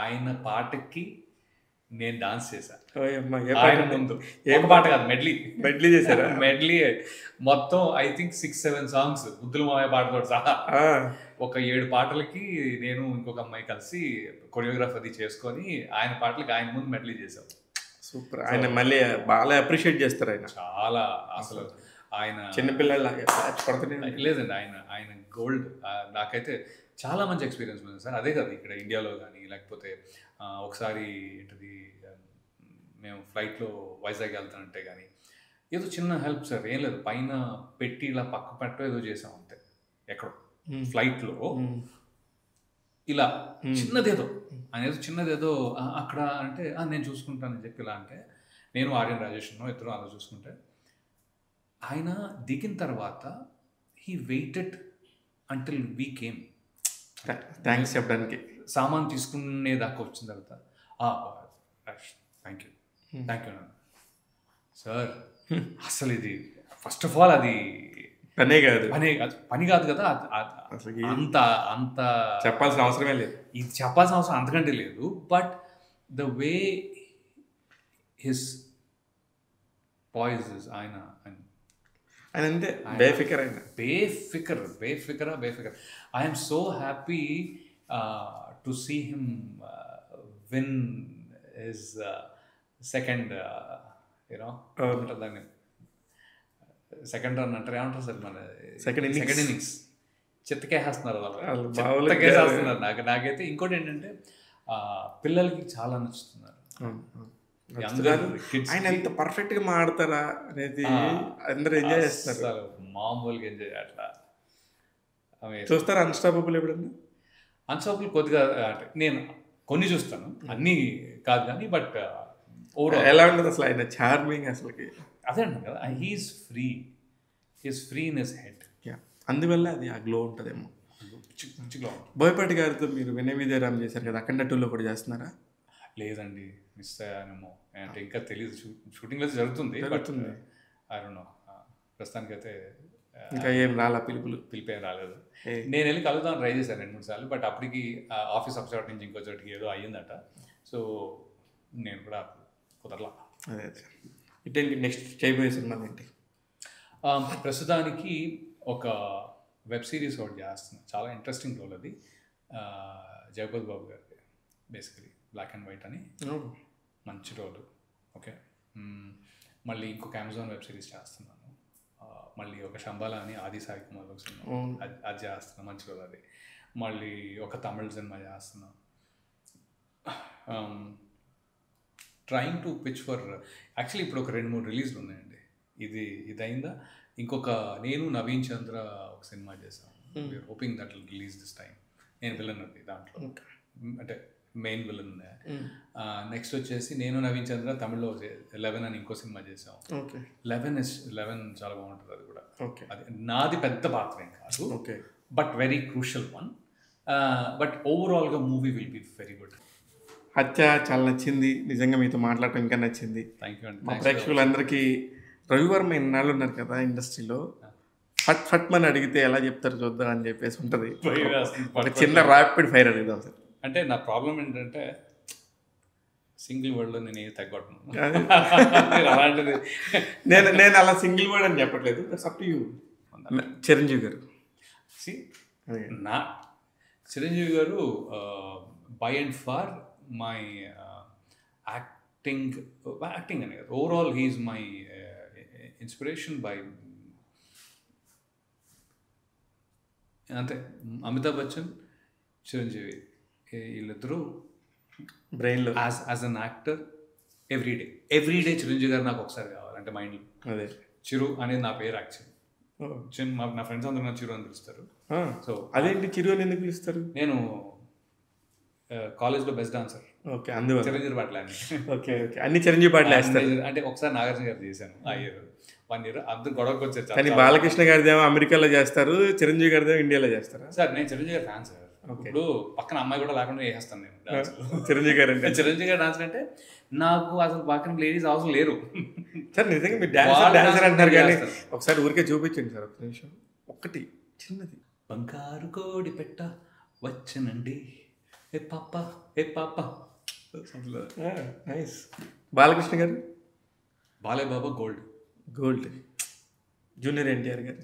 ఆయన పాటకి నేను డాన్స్ చేశాను. ఆయన ముందు ఒక పాట కాదు, మెడ్లీ చేశారు. మెడ్లీ మొత్తం ఐ థింక్ 6-7 సాంగ్స్ బుద్ధుల మావయ్య పాటతో సహా ఒక 7 పాటలకి నేను ఇంకొక అమ్మాయి కలిసి కొరియోగ్రాఫ్ అది చేసుకొని ఆయన పాటలకి ఆయన ముందు మెడ్లీ చేశాం. సూపర్. ఆయన మళ్ళీ బాగా అప్రిషియేట్ చేస్తారు ఆయన చాలా. అసలు ఆయన చిన్నపిల్లలు లేదండి, ఆయన గోల్డ్. నాకైతే చాలా మంచి ఎక్స్పీరియన్స్ ఉంది సార్. అదే కదా ఇక్కడ ఇండియాలో కానీ లేకపోతే ఒకసారి ఏంటిది మేము ఫ్లైట్లో వైజాగ్ వెళ్తానంటే కానీ ఏదో చిన్న హెల్ప్ సార్, ఏం లేదు, పైన పెట్టి ఇలా పక్క పెట్టో ఏదో చేసాం అంతే. ఎక్కడో ఫ్లైట్లో ఇలా చిన్నదేదో అనేది చిన్నదేదో అక్కడ అంటే నేను చూసుకుంటానని చెప్పి ఇలా అంటే నేను ఆర్యన్ రాజేష్నో ఇద్దరు అలా చూసుకుంటే ఆయన దిగిన తర్వాత he weighted until we came thanks చెప్పడానికి. సామాన్ తీసుకునేదాకా వచ్చిన తర్వాత థ్యాంక్ యూ సార్. అసలు ఇది ఫస్ట్ ఆఫ్ ఆల్ అది పని కాదు కదా, అంత చెప్పాల్సిన అవసరమే లేదు, ఇది చెప్పాల్సిన అవసరం అంతకంటే లేదు. But the way his poise ఆయన అంతే బేఫికర్ I'm so happy to see him win his second దాన్ని సెకండ్ రన్ అంటారు, ఏమంటారు సార్ మన సెకండ్ ఇన్నింగ్స్ చిత్తకేసేస్తున్నారు వాళ్ళు. నాకైతే ఇంకోటి ఏంటంటే పిల్లలకి చాలా నచ్చుతున్నారు. ఆయన ఎంత పర్ఫెక్ట్ గా మాడతారా అనేది అందరూ ఎంజాయ్ చేస్తారు, మామూలుగా ఎంజాయ్. అట్లా చూస్తారా అన్స్టాపబుల్? ఎప్పుడన్నా అన్స్టాపబుల్ కొద్దిగా అంటే నేను కొన్ని చూస్తాను, అన్నీ కాదు కానీ. బట్ ఎలా ఉంటుంది అసలు ఆయన చార్మింగ్ అసలుకి? అదే అంటాను కదా, he's free in his head. అందువల్ల అది ఆ గ్లో ఉంటుందేమో. బోయపాటి గారితో మీరు వినయ విజయరామ్ చేశారు కదా, అఖండ 2లో కూడా చేస్తున్నారా? లేదండి, మిస్ అయ్యానేమో అంటే ఇంకా తెలియదు. షూటింగ్ అయితే జరుగుతుంది. ఐ డోంట్ నో, ప్రస్తుతానికైతే ఇంకా ఏం రాలా పిలిపే రాలేదు. నేను వెళ్ళి కలుద్దాం ట్రై చేశాను 2-3 సార్లు. బట్ అప్పటికి ఆఫీస్ ఒక చోట నుంచి ఇంకో చోటికి ఏదో అయ్యిందట. సో నేను కూడా కుదరలా. అదే ఇటే నెక్స్ట్ చేయబోయే సినిమా ఏంటి? ప్రస్తుతానికి ఒక వెబ్ సిరీస్ ఒకటి చేస్తున్నాను, చాలా ఇంట్రెస్టింగ్ రోల్ అది. జగపతి బాబు గారి బేసికలీ బ్లాక్ అండ్ వైట్ అని మంచి రోల్. ఓకే, మళ్ళీ ఇంకొక అమెజాన్ వెబ్ సిరీస్ చేస్తున్నాను. మళ్ళీ ఒక శంబాలా అని ఆది సాయి కుమార్ ఒక సినిమా అది చేస్తున్నాను, మంచి రోల్ అది. మళ్ళీ ఒక తమిళ సినిమా చేస్తున్నాను. Trying to pitch for actually ఇప్పుడు ఒక 2-3 రిలీజ్లు ఉన్నాయండి. ఇది అయిందా, ఇంకొక నేను నవీన్ చంద్ర ఒక సినిమా చేశాను. We're hoping that will release this time. నేను విలన్ ఉంది దాంట్లో, అంటే మెయిన్ విలన్. నెక్స్ట్ వచ్చేసి నేను నవీన్ చంద్ర తమిళ్లో 11 అని ఇంకో సినిమా చేసాం. 11 చాలా బాగుంటుంది అది కూడా. అది నాది పెద్ద పాత్ర ఏం కాదు, but very crucial one. But ఓవరాల్గా movie will be very good. Hathya చాలా నచ్చింది, నిజంగా మీతో మాట్లాడటం ఇంకా నచ్చింది. థ్యాంక్ యూ అండి. మా ప్రేక్షకులందరికీ రవివర్మ ఇన్నాళ్ళు ఉన్నారు కదా ఇండస్ట్రీలో, ఫట్ ఫట్ మని అడిగితే ఎలా చెప్తారు చూద్దాం అని చెప్పేసి ఉంటుంది. ఒక చిన్న ర్యాపిడ్ ఫైర్ అడుగుదాం సార్. అంటే నా ప్రాబ్లం ఏంటంటే సింగిల్ వర్డ్లో నేను ఏది తగ్గొట్టను. అలాంటిది నేను అలా సింగిల్ వర్డ్ అని చెప్పట్లేదు, that's up to you. Chiranjeevi garu నా Chiranjeevi garu by and far my acting అని కాదు, overall he's my inspiration. By అంతే, అమితాబ్ బచ్చన్, చిరంజీవి, వీళ్ళిద్దరూ బ్రెయిన్లో as an actor everyday Chiranjeevi garu నాకు ఒకసారి కావాలంటే మైండ్లో. అదే చిరు అనేది నా పేరు యాక్చువల్లీ. నా ఫ్రెండ్స్ అందరూ నా చిరు అని పిలుస్తారు. సో అదేంటి చిరు అని ఎందుకు పిలుస్తారు? నేను కాలేజ్లో బెస్ట్ డాన్సర్. ఓకే, అందువల్ల చిరంజీవి పాటలు ఓకే అన్ని చిరంజీవి పాటలు వేస్తారు. అంటే ఒకసారి నాగార్జున గారు చేశాను ఆ ఇయర్ 1 year. అందరూ గొడవకి వచ్చారు. కానీ బాలకృష్ణ గారిదేమో అమెరికాలో చేస్తారు, చిరంజీవి గారిదేమో ఇండియాలో చేస్తారా? సార్ నేను చిరంజీవి గారి ఫ్యాన్ సార్. ఇప్పుడు పక్కన అమ్మాయి కూడా లేకుండా వేసేస్తాను నేను డాన్స్. చిరంజీవి గారు అంటే చిరంజీవి గారు డాన్స్ అంటే నాకు అసలు పక్కన లేడీస్ అవసరం లేరు సార్. నిజంగా మీరు డాన్సర్ అంటారు కానీ ఒకసారి ఊరికే చూపించండి సార్, ఒక్క నిమిషం. ఒక్కటి చిన్నది. బంగారు కోడి పెట్ట వచ్చనండి ఏ పాప ఏ పాప. Nice. Balakrishna garu Balayya Baba gold. Junior NTR garu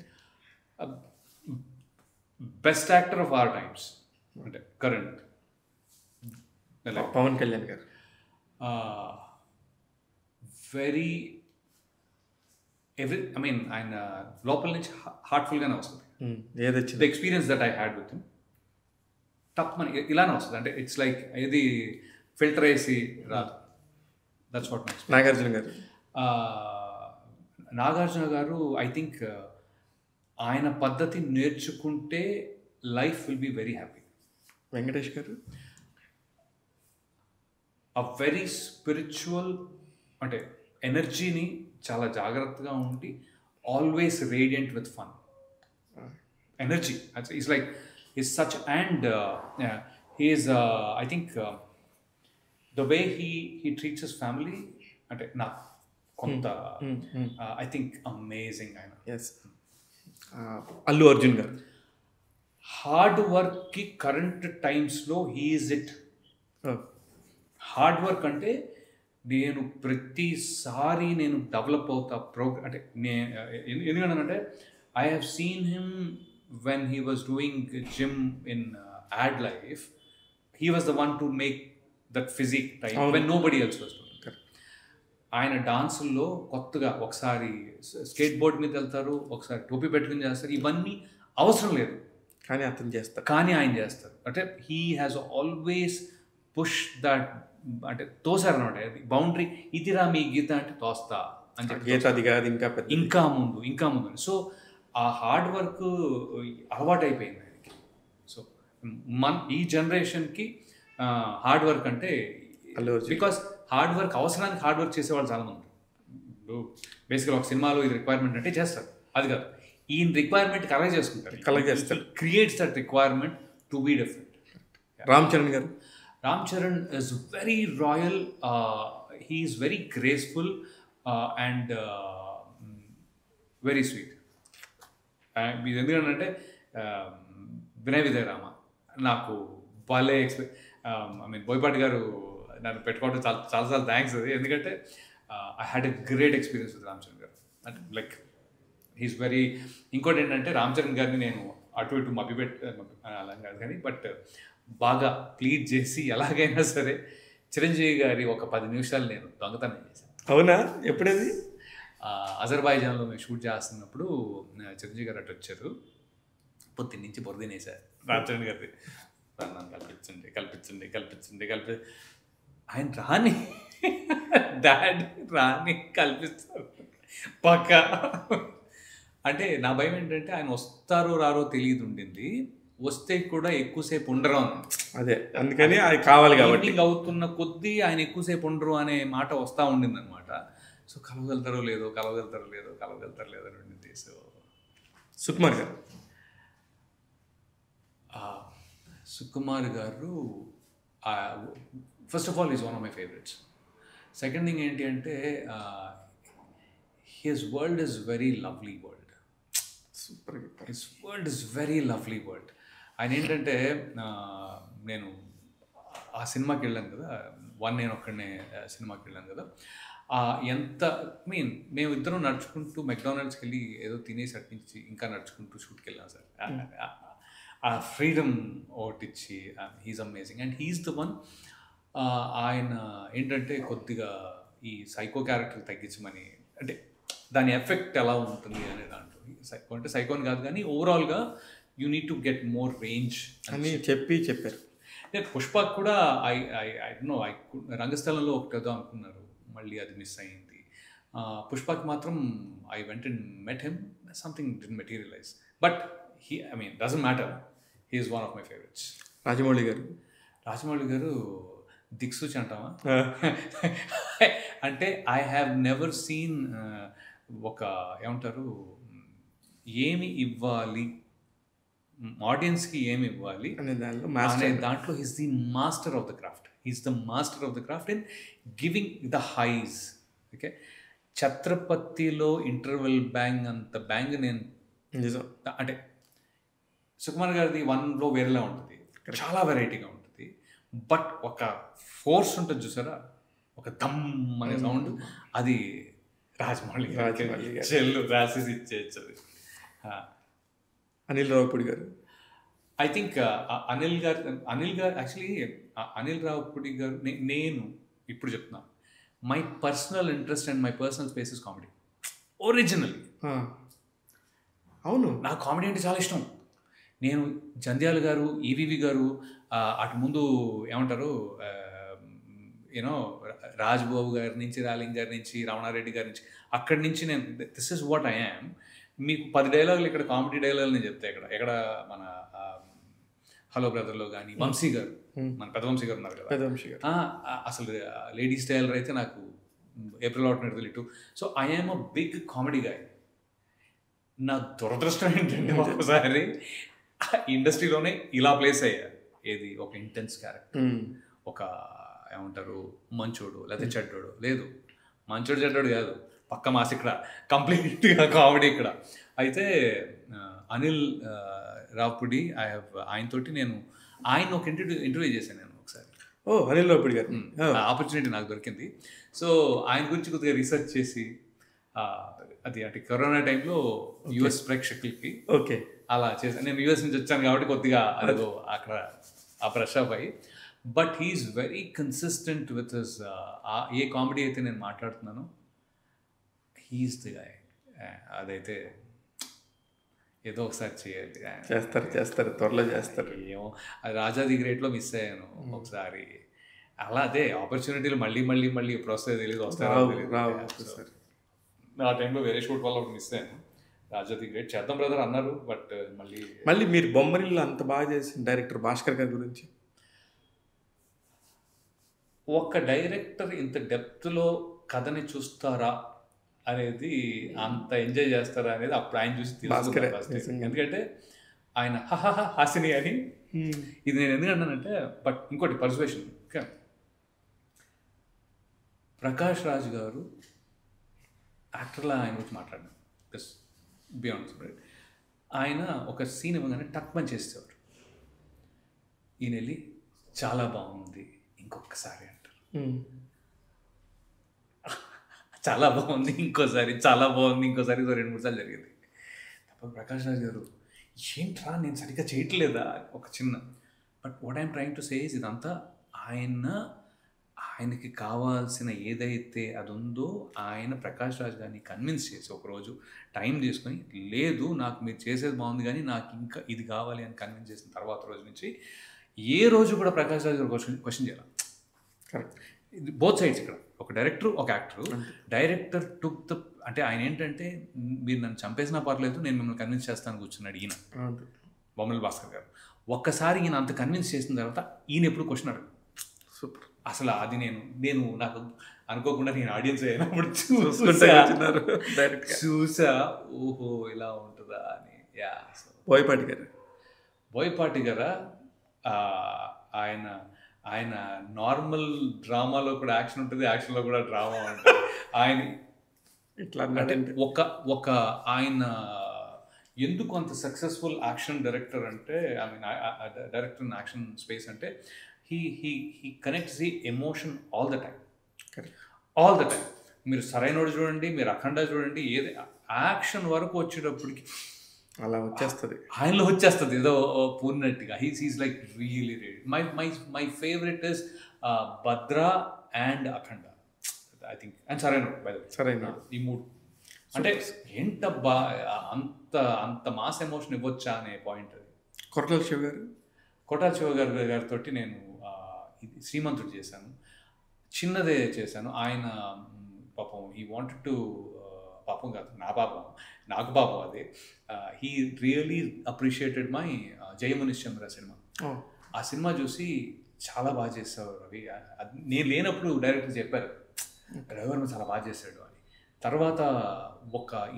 best actor of our times అంటే కరెంట్. పవన్ కళ్యాణ్ గారు వెరీ ఆయన లోపల నుంచి హార్ట్ఫుల్గానే వస్తుంది. ఏదొచ్చింది the experience that I had with him టప్ మని ఇలానే వస్తుంది. అంటే ఇట్స్ లైక్ ఇది ఫిల్టర్ వేసి రాదు. That's what next. నాగార్జున గారు ఐ థింక్ ఆయన పద్ధతి నేర్చుకుంటే life will be very happy. Venkatesh garu a very spiritual, అంటే ఎనర్జీని చాలా జాగ్రత్తగా ఉండి always radiant with fun energy. It's like is such and he's I think the way he treats his family అంటే నాకు కొంత ఐ థింక్ అమేజింగ్. ఆయన అల్లు అర్జున్ గారు హార్డ్ వర్క్కి కరెంట్ టైమ్స్లో హీఈస్ ఇట్. హార్డ్ వర్క్ అంటే నేను ప్రతిసారి నేను డెవలప్ అవుతా అంటే ఎందుకంటే I have seen him when he was doing gym in ad life. He was the one to make that physique time when nobody else was doing. ఆయన డాన్సుల్లో కొత్తగా ఒకసారి స్కేట్ బోర్డ్ మీద వెళ్తారు, ఒకసారి టోపీ పెట్టుకుని చేస్తారు. ఇవన్నీ అవసరం లేదు, కానీ అతను చేస్తారు, కానీ ఆయన చేస్తారు. అంటే he has always push that, అంటే తోసారు అనమాట బౌండరీ. ఇదిరా మీ గీత అంటే తోస్తా అని చెప్పి ఇంకా ముందు. సో ఆ హార్డ్ వర్క్ అలవాటు అయిపోయింది ఆయనకి. సో ఈ జనరేషన్కి హార్డ్ వర్క్ అంటే, బికాస్ హార్డ్ వర్క్ అవసరానికి హార్డ్ వర్క్ చేసేవాళ్ళు చాలా మంది. ఇప్పుడు బేసిక్గా ఒక సినిమాలో ఇది రిక్వైర్మెంట్ అంటే చేస్తారు, అది కాదు ఈ రిక్వైర్మెంట్ కలెక్ట్ చేసుకుంటారు. Creates that requirement to be different. Ram Charan is very royal. He is very graceful and very sweet. ఇది ఎందుకంటే వినయ విజయ రామ నాకు భలే బోయపాటి గారు నన్ను పెట్టుకోవడం చాలాసార్లు థ్యాంక్స్. అది ఎందుకంటే I had a great experience with Ram Charan గారు. అంటే లైక్ హీస్ వెరీ. ఇంకోటి ఏంటంటే రామ్ చరణ్ గారిని నేను అటు ఇటు అలా కాదు కానీ, బట్ బాగా ప్లీడ్ చేసి ఎలాగైనా సరే చిరంజీవి గారి ఒక 10 నిమిషాలు నేను దొంగతనం చేశాను. అవునా? ఎప్పుడది? అజర్బైజాన్లో మేము షూట్ చేస్తున్నప్పుడు చిరంజీవి గారు అటు వచ్చారు. పొద్దున్న నుంచి బొరదినేశారు రామచరణ్ గారి. కల్పించండి. ఆయన డాడీ కల్పిస్తారు పక్క. అంటే నా భయం ఏంటంటే ఆయన వస్తారో రారో తెలియదు ఉండింది, వస్తే కూడా ఎక్కువసేపు ఉండరు అని. అదే అందుకని అది కావాలి కాబట్టి అవుతున్న కొద్దీ ఆయన ఎక్కువసేపు ఉండరు అనే మాట వస్తూ ఉండింది అనమాట. సో కలవగలుగుతారో లేదో అని ఉండింది. సో సుకుమార్ గారు సుకుమార్ గారు first of all is one of my favourites. Second thing ఏంటి అంటే his world is very lovely world. Super. His world is very lovely world. ఆయన ఏంటంటే నేను ఆ సినిమాకి వెళ్ళాను కదా, నేను ఒక్కడనే సినిమాకి వెళ్ళాను కదా, ఎంత మేమిద్దరం నడుచుకుంటూ మెక్డానల్డ్స్కి వెళ్ళి ఏదో తినేసి అట్టించి ఇంకా నడుచుకుంటూ షూట్కి వెళ్ళాం సార్. ఆ ఫ్రీడమ్ ఒకటిచ్చి he's amazing and he's the one. ఆయన ఏంటంటే కొద్దిగా ఈ సైకో క్యారెక్టర్ తగ్గించమని, అంటే దాని ఎఫెక్ట్ ఎలా ఉంటుంది అనే దాంట్లో, సైకో అంటే సైకోని కాదు కానీ ఓవరాల్గా you need to get more range అని చెప్పారు. నేను పుష్పకు కూడా రంగస్థలంలో ఒకటేదో అనుకున్నారు, మళ్ళీ అది మిస్ అయింది. పుష్పకి మాత్రం I went and met him, something didn't materialise, but doesn't matter, he is one of my favourites. Rajamouli గారు దిక్సూచి అంటామా అంటే ఐ హ్యావ్ నెవర్ సీన్ ఒక ఏమంటారు ఏమి ఇవ్వాలి ఆడియన్స్కి, ఏమి ఇవ్వాలి అనే దాంట్లో he's the master of the craft. He's the master of the craft in giving the highs. Okay, ఛత్రపతిలో ఇంటర్వెల్ బ్యాంగ్ అంత బ్యాంగ్ నేను అంటే సుకుమార్ గారిది 1లో వేరేలా ఉంటుంది, చాలా వెరైటీగా ఉంటుంది, బట్ ఒక ఫోర్స్ ఉంటుంది చూసారా, ఒక దమ్ అనే సౌండ్, అది రాజమౌళి చెల్లు రాసేసి ఇచ్చేయచ్చు. అది అనిల్ రావుపూడి గారు, ఐ థింక్ అనిల్ గారు యాక్చువల్లీ అనిల్ రావుపూడి గారు, నేను ఇప్పుడు చెప్తున్నాను, my personal interest and my personal space is comedy originally. అవును, నాకు కామెడీ అంటే చాలా ఇష్టం. నేను జంధ్యాల గారు, ఈవీవి గారు, అటు ముందు ఏమంటారు యూనో రాజ్బాబు గారి నుంచి, రాలింగ్ గారి నుంచి, రమణారెడ్డి గారి నుంచి, అక్కడి నుంచి నేను this is what I am. మీకు 10 డైలాగులు ఇక్కడ కామెడీ డైలాగులు నేను చెప్తా. ఎక్కడ మన హలో బ్రదర్లో కానీ వంశీ గారు, మన పెద్ద వంశీ గారు ఉన్నారు కదా, అసలు లేడీ స్టైలర్ అయితే నాకు ఏప్రిల్ అవుట్ తెలియటు. So I am a big comedy guy. నా దురదృష్టం ఏంటంటే ఒకసారి ఇండస్ట్రీలోనే ఇలా ప్లేస్ అయ్యారు. ఏది ఒక ఇంటెన్స్ క్యారెక్టర్, ఒక ఏమంటారు మంచోడు లేకపోతే చెడ్డోడు, లేదు మంచోడు చెడ్డోడు కాదు, పక్క మాస్ ఇక్కడ కంప్లీట్గా కామెడీ ఇక్కడ. అయితే అనిల్ రావుపూడి ఆయనతోటి ఆయన ఒక ఇంటర్వ్యూ చేశాను నేను ఒకసారి. అనిల్ రావుపూడి గారు ఆపర్చునిటీ నాకు దొరికింది. సో ఆయన గురించి కొద్దిగా రీసెర్చ్ చేసి, అది అంటే కరోనా టైంలో యుఎస్ ప్రేక్షకులకి ఓకే అలా చేశాను. నేను యుఎస్ నుంచి వచ్చాను కాబట్టి కొద్దిగా అదేదో అక్కడ ఆ బ్రష్ అప్ అయ్యి, but he's very consistent with his a comedy అయితే నేను మాట్లాడుతున్నానో హీఈస్ ది గాయ్. అదైతే ఏదో ఒకసారి చేయాలి, చేస్తారు త్వరలో చేస్తారు. ఏమో రాజా ది గ్రేట్లో మిస్ అయ్యాను ఒకసారి. అలా అదే ఆపర్చునిటీలు మళ్ళీ ఎప్పుడు వస్తాయో తెలియదు, వస్తారో. ఆ టైంలో వేరే షూట్ వల్ల ఒకటి మిస్ అయ్యాను. రాజా ది గ్రేట్ చేద్దాం బ్రదర్ అన్నారు, బట్ మళ్ళీ మీరు బొమ్మరిల్లు అంత బాగా చేసిన డైరెక్టర్ భాస్కర్ గారి గురించి, ఒక డైరెక్టర్ ఇంత డెప్త్లో కథని చూస్తారా అనేది, అంత ఎంజాయ్ చేస్తారా అనేది అప్పుడు ఆయన చూసి తెలుసుకున్నాను. ఎందుకంటే ఆయన హాసిని అని, ఇది నేను ఎందుకంటానంటే, బట్ ఇంకోటి పర్సువేషన్. ఓకే, ప్రకాష్ రాజ్ గారు యాక్టర్లా ఆయన గురించి మాట్లాడినాను, జస్ట్ బియాండ్ రైట్. ఆయన ఒక సీన్ ఇవ్వగానే టక్ పని చేసేవారు. ఈయన వెళ్ళి చాలా బాగుంది ఇంకొకసారి అంటారు, చాలా బాగుంది ఇంకోసారి, చాలా బాగుంది ఇంకోసారి, 2-3 సార్లు జరిగింది. తప్ప ప్రకాష్ రాజ్ గారు ఏంట్రా నేను సరిగ్గా చేయట్లేదా ఒక చిన్న, but what I'm trying to say is ఇదంతా ఆయనకి కావాల్సిన ఏదైతే అది ఉందో ఆయన ప్రకాష్ రాజ్ గారిని కన్విన్స్ చేసి ఒకరోజు టైం తీసుకొని, లేదు నాకు మీరు చేసేది బాగుంది కానీ నాకు ఇంకా ఇది కావాలి అని కన్విన్స్ చేసిన తర్వాత రోజు నుంచి ఏ రోజు కూడా ప్రకాష్ రాజ్ గారు క్వశ్చన్ చేయాలి. కరెక్ట్, బోత్ సైడ్స్ ఇక్కడ ఒక డైరెక్టర్, ఒక యాక్టర్. డైరెక్టర్ టుక్ ద, అంటే ఆయన ఏంటంటే మీరు నన్ను చంపేసినా పర్లేదు నేను మిమ్మల్ని కన్విన్స్ చేస్తాను కూర్చున్నాడు ఈయన బొమ్మల భాస్కర్ గారు. ఒక్కసారి ఈయన అంత కన్విన్స్ చేసిన తర్వాత ఈయన ఎప్పుడు క్వశ్చన్ అడగదు. సూపర్. అసలు అది నేను నాకు అనుకోకుండా నేను ఆడియన్స్ అయినప్పుడు చూసా, ఓహో ఇలా ఉంటుందా అని. బోయపాటి గారా ఆయన నార్మల్ డ్రామాలో కూడా యాక్షన్ ఉంటుంది, యాక్షన్లో కూడా డ్రామా ఉంటుంది. ఆయన ఇట్లా అంటే ఒక ఆయన ఎందుకు అంత సక్సెస్ఫుల్ యాక్షన్ డైరెక్టర్ అంటే, I mean director in action space అంటే he connects the emotion all the time. మీరు సరైనోడు చూడండి, మీరు అఖండ చూడండి, ఏది యాక్షన్ వరకు వచ్చేటప్పటికి అలా వచ్చేస్తుంది, ఆయనలో వచ్చేస్తుంది ఏదో పూర్ణట్టుగా. He's like really my favourite is Bhadra and Akhanda I think, and Sarainodu. ఈ మూడు అంటే ఏంటబ్బా అంత మాస్ ఎమోషన్ ఇవ్వచ్చా అనే పాయింట్ అది. కొట్టాల శివ గారితో నేను శ్రీమంతుడు చేశాను, చిన్నదే చేశాను. ఆయన పాపం హీ వాంటెడ్ టు, పాపం కాదు నాకు పాపం అదే, హీ రియలీ అప్రిషియేటెడ్ మై జయమునిశ్చంద్ర సినిమా. ఆ సినిమా చూసి చాలా బాగా చేసావు రవి, నేను లేనప్పుడు డైరెక్టర్ చెప్పారు రవివర్మ చాలా బాగా చేశాడు అని. తర్వాత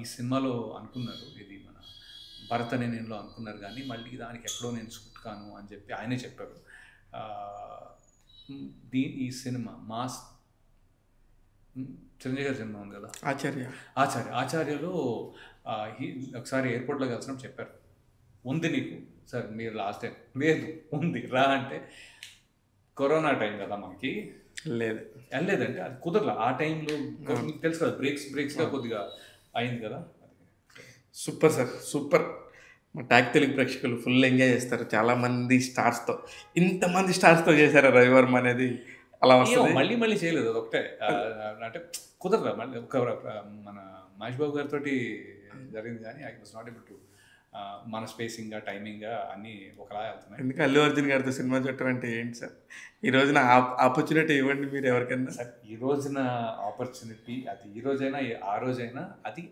ఈ సినిమాలో అనుకున్నారు, ఇది మన భరత్ అనే నేనులో అనుకున్నారు, కానీ మళ్ళీ దానికి ఎక్కడో నేను సూట్ కాను అని చెప్పి ఆయనే చెప్పారు. ఈ సినిమా మాస్ చిరంజీవి గారి సినిమా ఉంది కదా ఆచార్యలో ఒకసారి ఎయిర్పోర్ట్లో కలిసినప్పుడు చెప్పారు, ఉంది నీకు సార్, మీరు లాస్ట్ టైం లేదు ఉంది రా అంటే, కరోనా టైం కదా మనకి వెళ్ళలేదంటే అది కుదరలా. ఆ టైంలో మీకు తెలుసు కదా, బ్రేక్స్గా కొద్దిగా అయింది కదా. Super sir, super. మా ట్యాగ్ తెలుగు ప్రేక్షకులు ఫుల్ ఎంజాయ్ చేస్తారు. చాలామంది స్టార్స్తో, ఇంతమంది స్టార్స్తో చేశారు రవివర్మ అనేది. అలా వస్తుంది, మళ్ళీ చేయలేదు, అది ఒకటే అంటే కుదరదు. మళ్ళీ మన మహేష్ బాబు గారితో జరిగింది, కానీ I was not able to, మన స్పేసింగ్ టైమింగ్ అన్నీ ఒకలా వెళ్తున్నాయి. ఎందుకు అల్లు అర్జున్ గారితో సినిమా చూడటం అంటే ఏంటి సార్? ఈ రోజున ఆపర్చునిటీ ఇవ్వండి మీరు ఎవరికైనా. సార్ ఈ రోజున ఆపర్చునిటీ, అది ఈ రోజైనా ఆ రోజైనా అది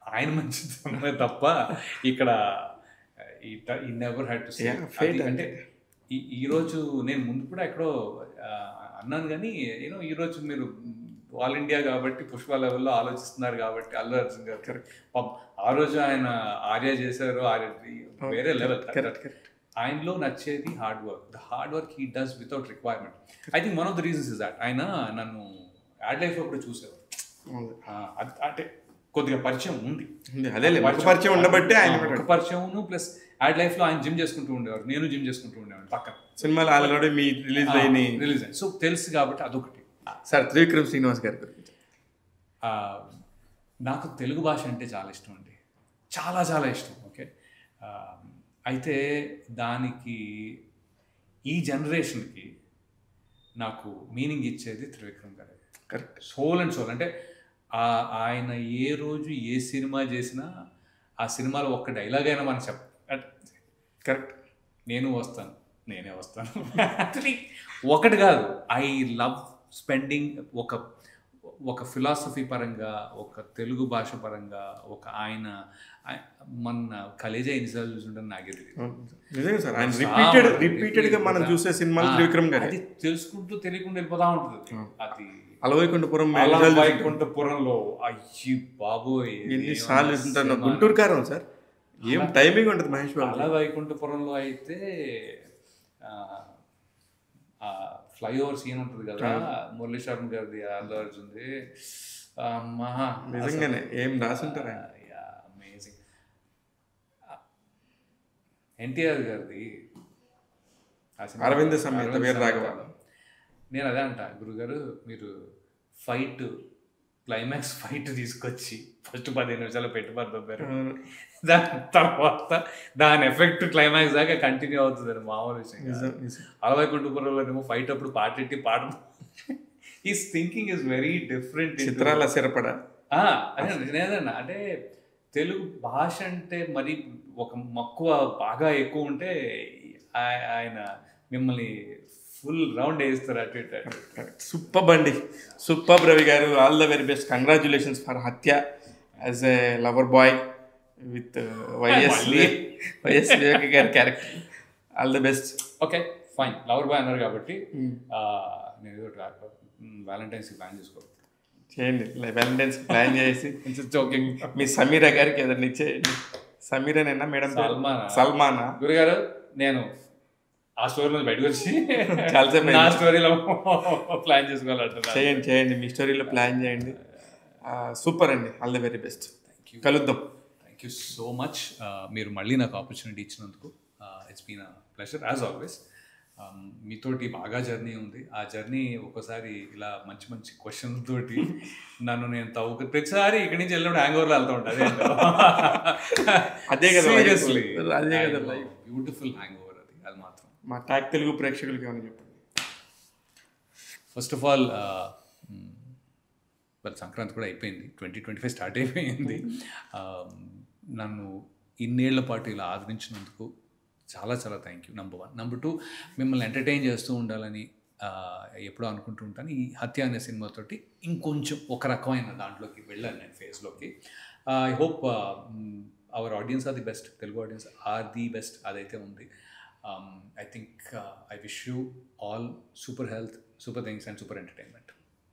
ఆయన మంచితనమే తప్ప ఇక్కడ ఈ నెవర్ హ్యాడ్ టు సే. అంటే ఈరోజు నేను ముందు కూడా ఎక్కడో అన్నాను, కానీ ఈరోజు మీరు ఆల్ ఇండియా కాబట్టి పుష్ప లెవెల్లో ఆలోచిస్తున్నారు కాబట్టి అల్లు అర్జున్ గారు ఆ రోజు ఆయన ఆర్య చేశారు, వేరే లెవెల్. ఆయనలో నచ్చేది hard work he does without requirement. I think one of the reasons is that ఆయన నన్ను యాడ్ లైఫ్లో కూడా చూసేవారు, అంటే కొద్దిగా పరిచయం ఉంది, పరిచయం ఉండబట్టి ఆయన పరిచయం ప్లస్ యాడ్ లైఫ్లో ఆయన జిమ్ చేసుకుంటూ ఉండేవారు, నేను జిమ్ చేసుకుంటూ ఉండేవాడు పక్కన. సినిమాలు ఆల్రెడీ మీ రిలీజ్ అయ్యి సో తెలుసు కాబట్టి అదొకటి. సార్ త్రివిక్రమ్ శ్రీనివాస్ గారి గురించి. నాకు తెలుగు భాష అంటే చాలా ఇష్టం అండి, చాలా చాలా ఇష్టం. ఓకే, అయితే దానికి ఈ జనరేషన్కి నాకు మీనింగ్ ఇచ్చేది త్రివిక్రమ్ గారే. Correct, soul and soul. అంటే ఆయన ఏ రోజు ఏ సినిమా చేసినా ఆ సినిమాలో ఒక్క డైలాగ్ అయినా మనం కరెక్ట్, నేనే వస్తాను ఒకటి కాదు. ఐ లవ్ స్పెండింగ్ ఒక ఫిలాసఫీ పరంగా, ఒక తెలుగు భాష పరంగా, ఒక ఆయన మన కలేజా ఎన్నిసార్లు చూసుంటాను నాకే తెలియదు. రిపీటెడ్గా మనం చూసే సినిమాలు త్రివిక్రమ్ గారు, అది తెలుసుకుంటూ తెలియకుండా వెళ్ళిపోతా ఉంటుంది. అది అలవైకుంఠపురంలో అయ్యి బాబోయ్ ఎన్నిసార్లు చూస్తుంటాను. గుంటూరు కారం సార్, ఏం టైమింగ్ ఉంటుంది మహేష్ బాబు. అలవైకుంఠపురంలో అయితే ఫ్లైఓవర్ సీన్ ఉంటుంది కదా, మురళీ శర్మ గారిది, అల్లు అర్జున్ది, నిజంగానే ఏం రాసుంటారు. అమేజింగ్. ఎన్టీఆర్ గారిది అరవింద సమేత వీర రాఘవ. నేను అదే అంట, గురుగారు మీరు క్లైమాక్స్ ఫైట్ తీసుకొచ్చి ఫస్ట్ 15 నిమిషాలు పెట్టుబడి, దాని తర్వాత దాని ఎఫెక్ట్ క్లైమాక్స్ దాకా కంటిన్యూ అవుతుంది అని మామూలు విషయం. అలవైకుంఠపురంలోనేమో ఫైట్ అప్పుడు పాటెట్టి పాట, his thinking is very different. చిత్రాల సిరపడ నేనన్నా అంటే తెలుగు భాష అంటే మరి ఒక మక్కువ బాగా ఎక్కువ ఉంటే ఆయన మిమ్మల్ని ఫుల్ రౌండ్ వేస్తారు అటు ఇటు. సూపర్ అండి, super Ravi garu. All the very best. Congratulations for Hathya as a lover boy with YS Viveka గారి character. All the best. Okay fine, lover boy అన్నారు కాబట్టి నేను వ్యాలంటైన్స్ ప్లాన్ చేసుకోవాలి. చేయండి, వ్యాలంటైన్స్ ప్లాన్ చేసి మీ సమీరా గారికి ఏదైనా ఇచ్చేయండి. సమీరానేనా మేడం? సల్మానా గురుగారు. నేను ఆ స్టోరీలో బయటకు వచ్చి చాలాసేపు నా స్టోరీలో ప్లాన్ చేసుకోవాలంటున్నా. చేయండి, మీ స్టోరీలో ప్లాన్ చేయండి. సూపర్ అండి, ఆల్ ద వెరీ బెస్ట్. కలుద్దాం. Thank you so much. మీరు మళ్ళీ నాకు ఆపర్చునిటీ ఇచ్చినందుకు it's been a pleasure as always. మీతోటి బాగా జర్నీ ఉంది. ఆ జర్నీ ఒకసారి ఇలా మంచి మంచి క్వశ్చన్ తోటి నన్ను నేను ప్రతిసారి ఇక్కడి నుంచి వెళ్ళినప్పుడు హ్యాంగ్ ఓవర్లో వెళ్తూ ఉంటాను. అదే కదా, సీరియస్లీ అదే కదా బ్యూటిఫుల్ హ్యాంగ్ ఓవర్ అది. అది మాత్రం మా టాక్ తెలుగు ప్రేక్షకులకి ఏమని చెప్పండి. ఫస్ట్ ఆఫ్ ఆల్ సంక్రాంతి కూడా అయిపోయింది, 2025 స్టార్ట్ అయిపోయింది. నన్ను ఇన్నేళ్ల పాటు ఇలా ఆదరించినందుకు చాలా చాలా థ్యాంక్ యూ. నెంబర్ 1. నెంబర్ 2, మిమ్మల్ని ఎంటర్టైన్ చేస్తూ ఉండాలని ఎప్పుడూ అనుకుంటూ ఉంటాను. ఈ హత్య అనే సినిమాతోటి ఇంకొంచెం ఒక రకమైన దాంట్లోకి వెళ్ళాను నేను, ఫేజ్లోకి. I hope our audience are the best, Telugu audience are the best. అదైతే ఉంది. I think I wish you all super health, super things and super entertainment.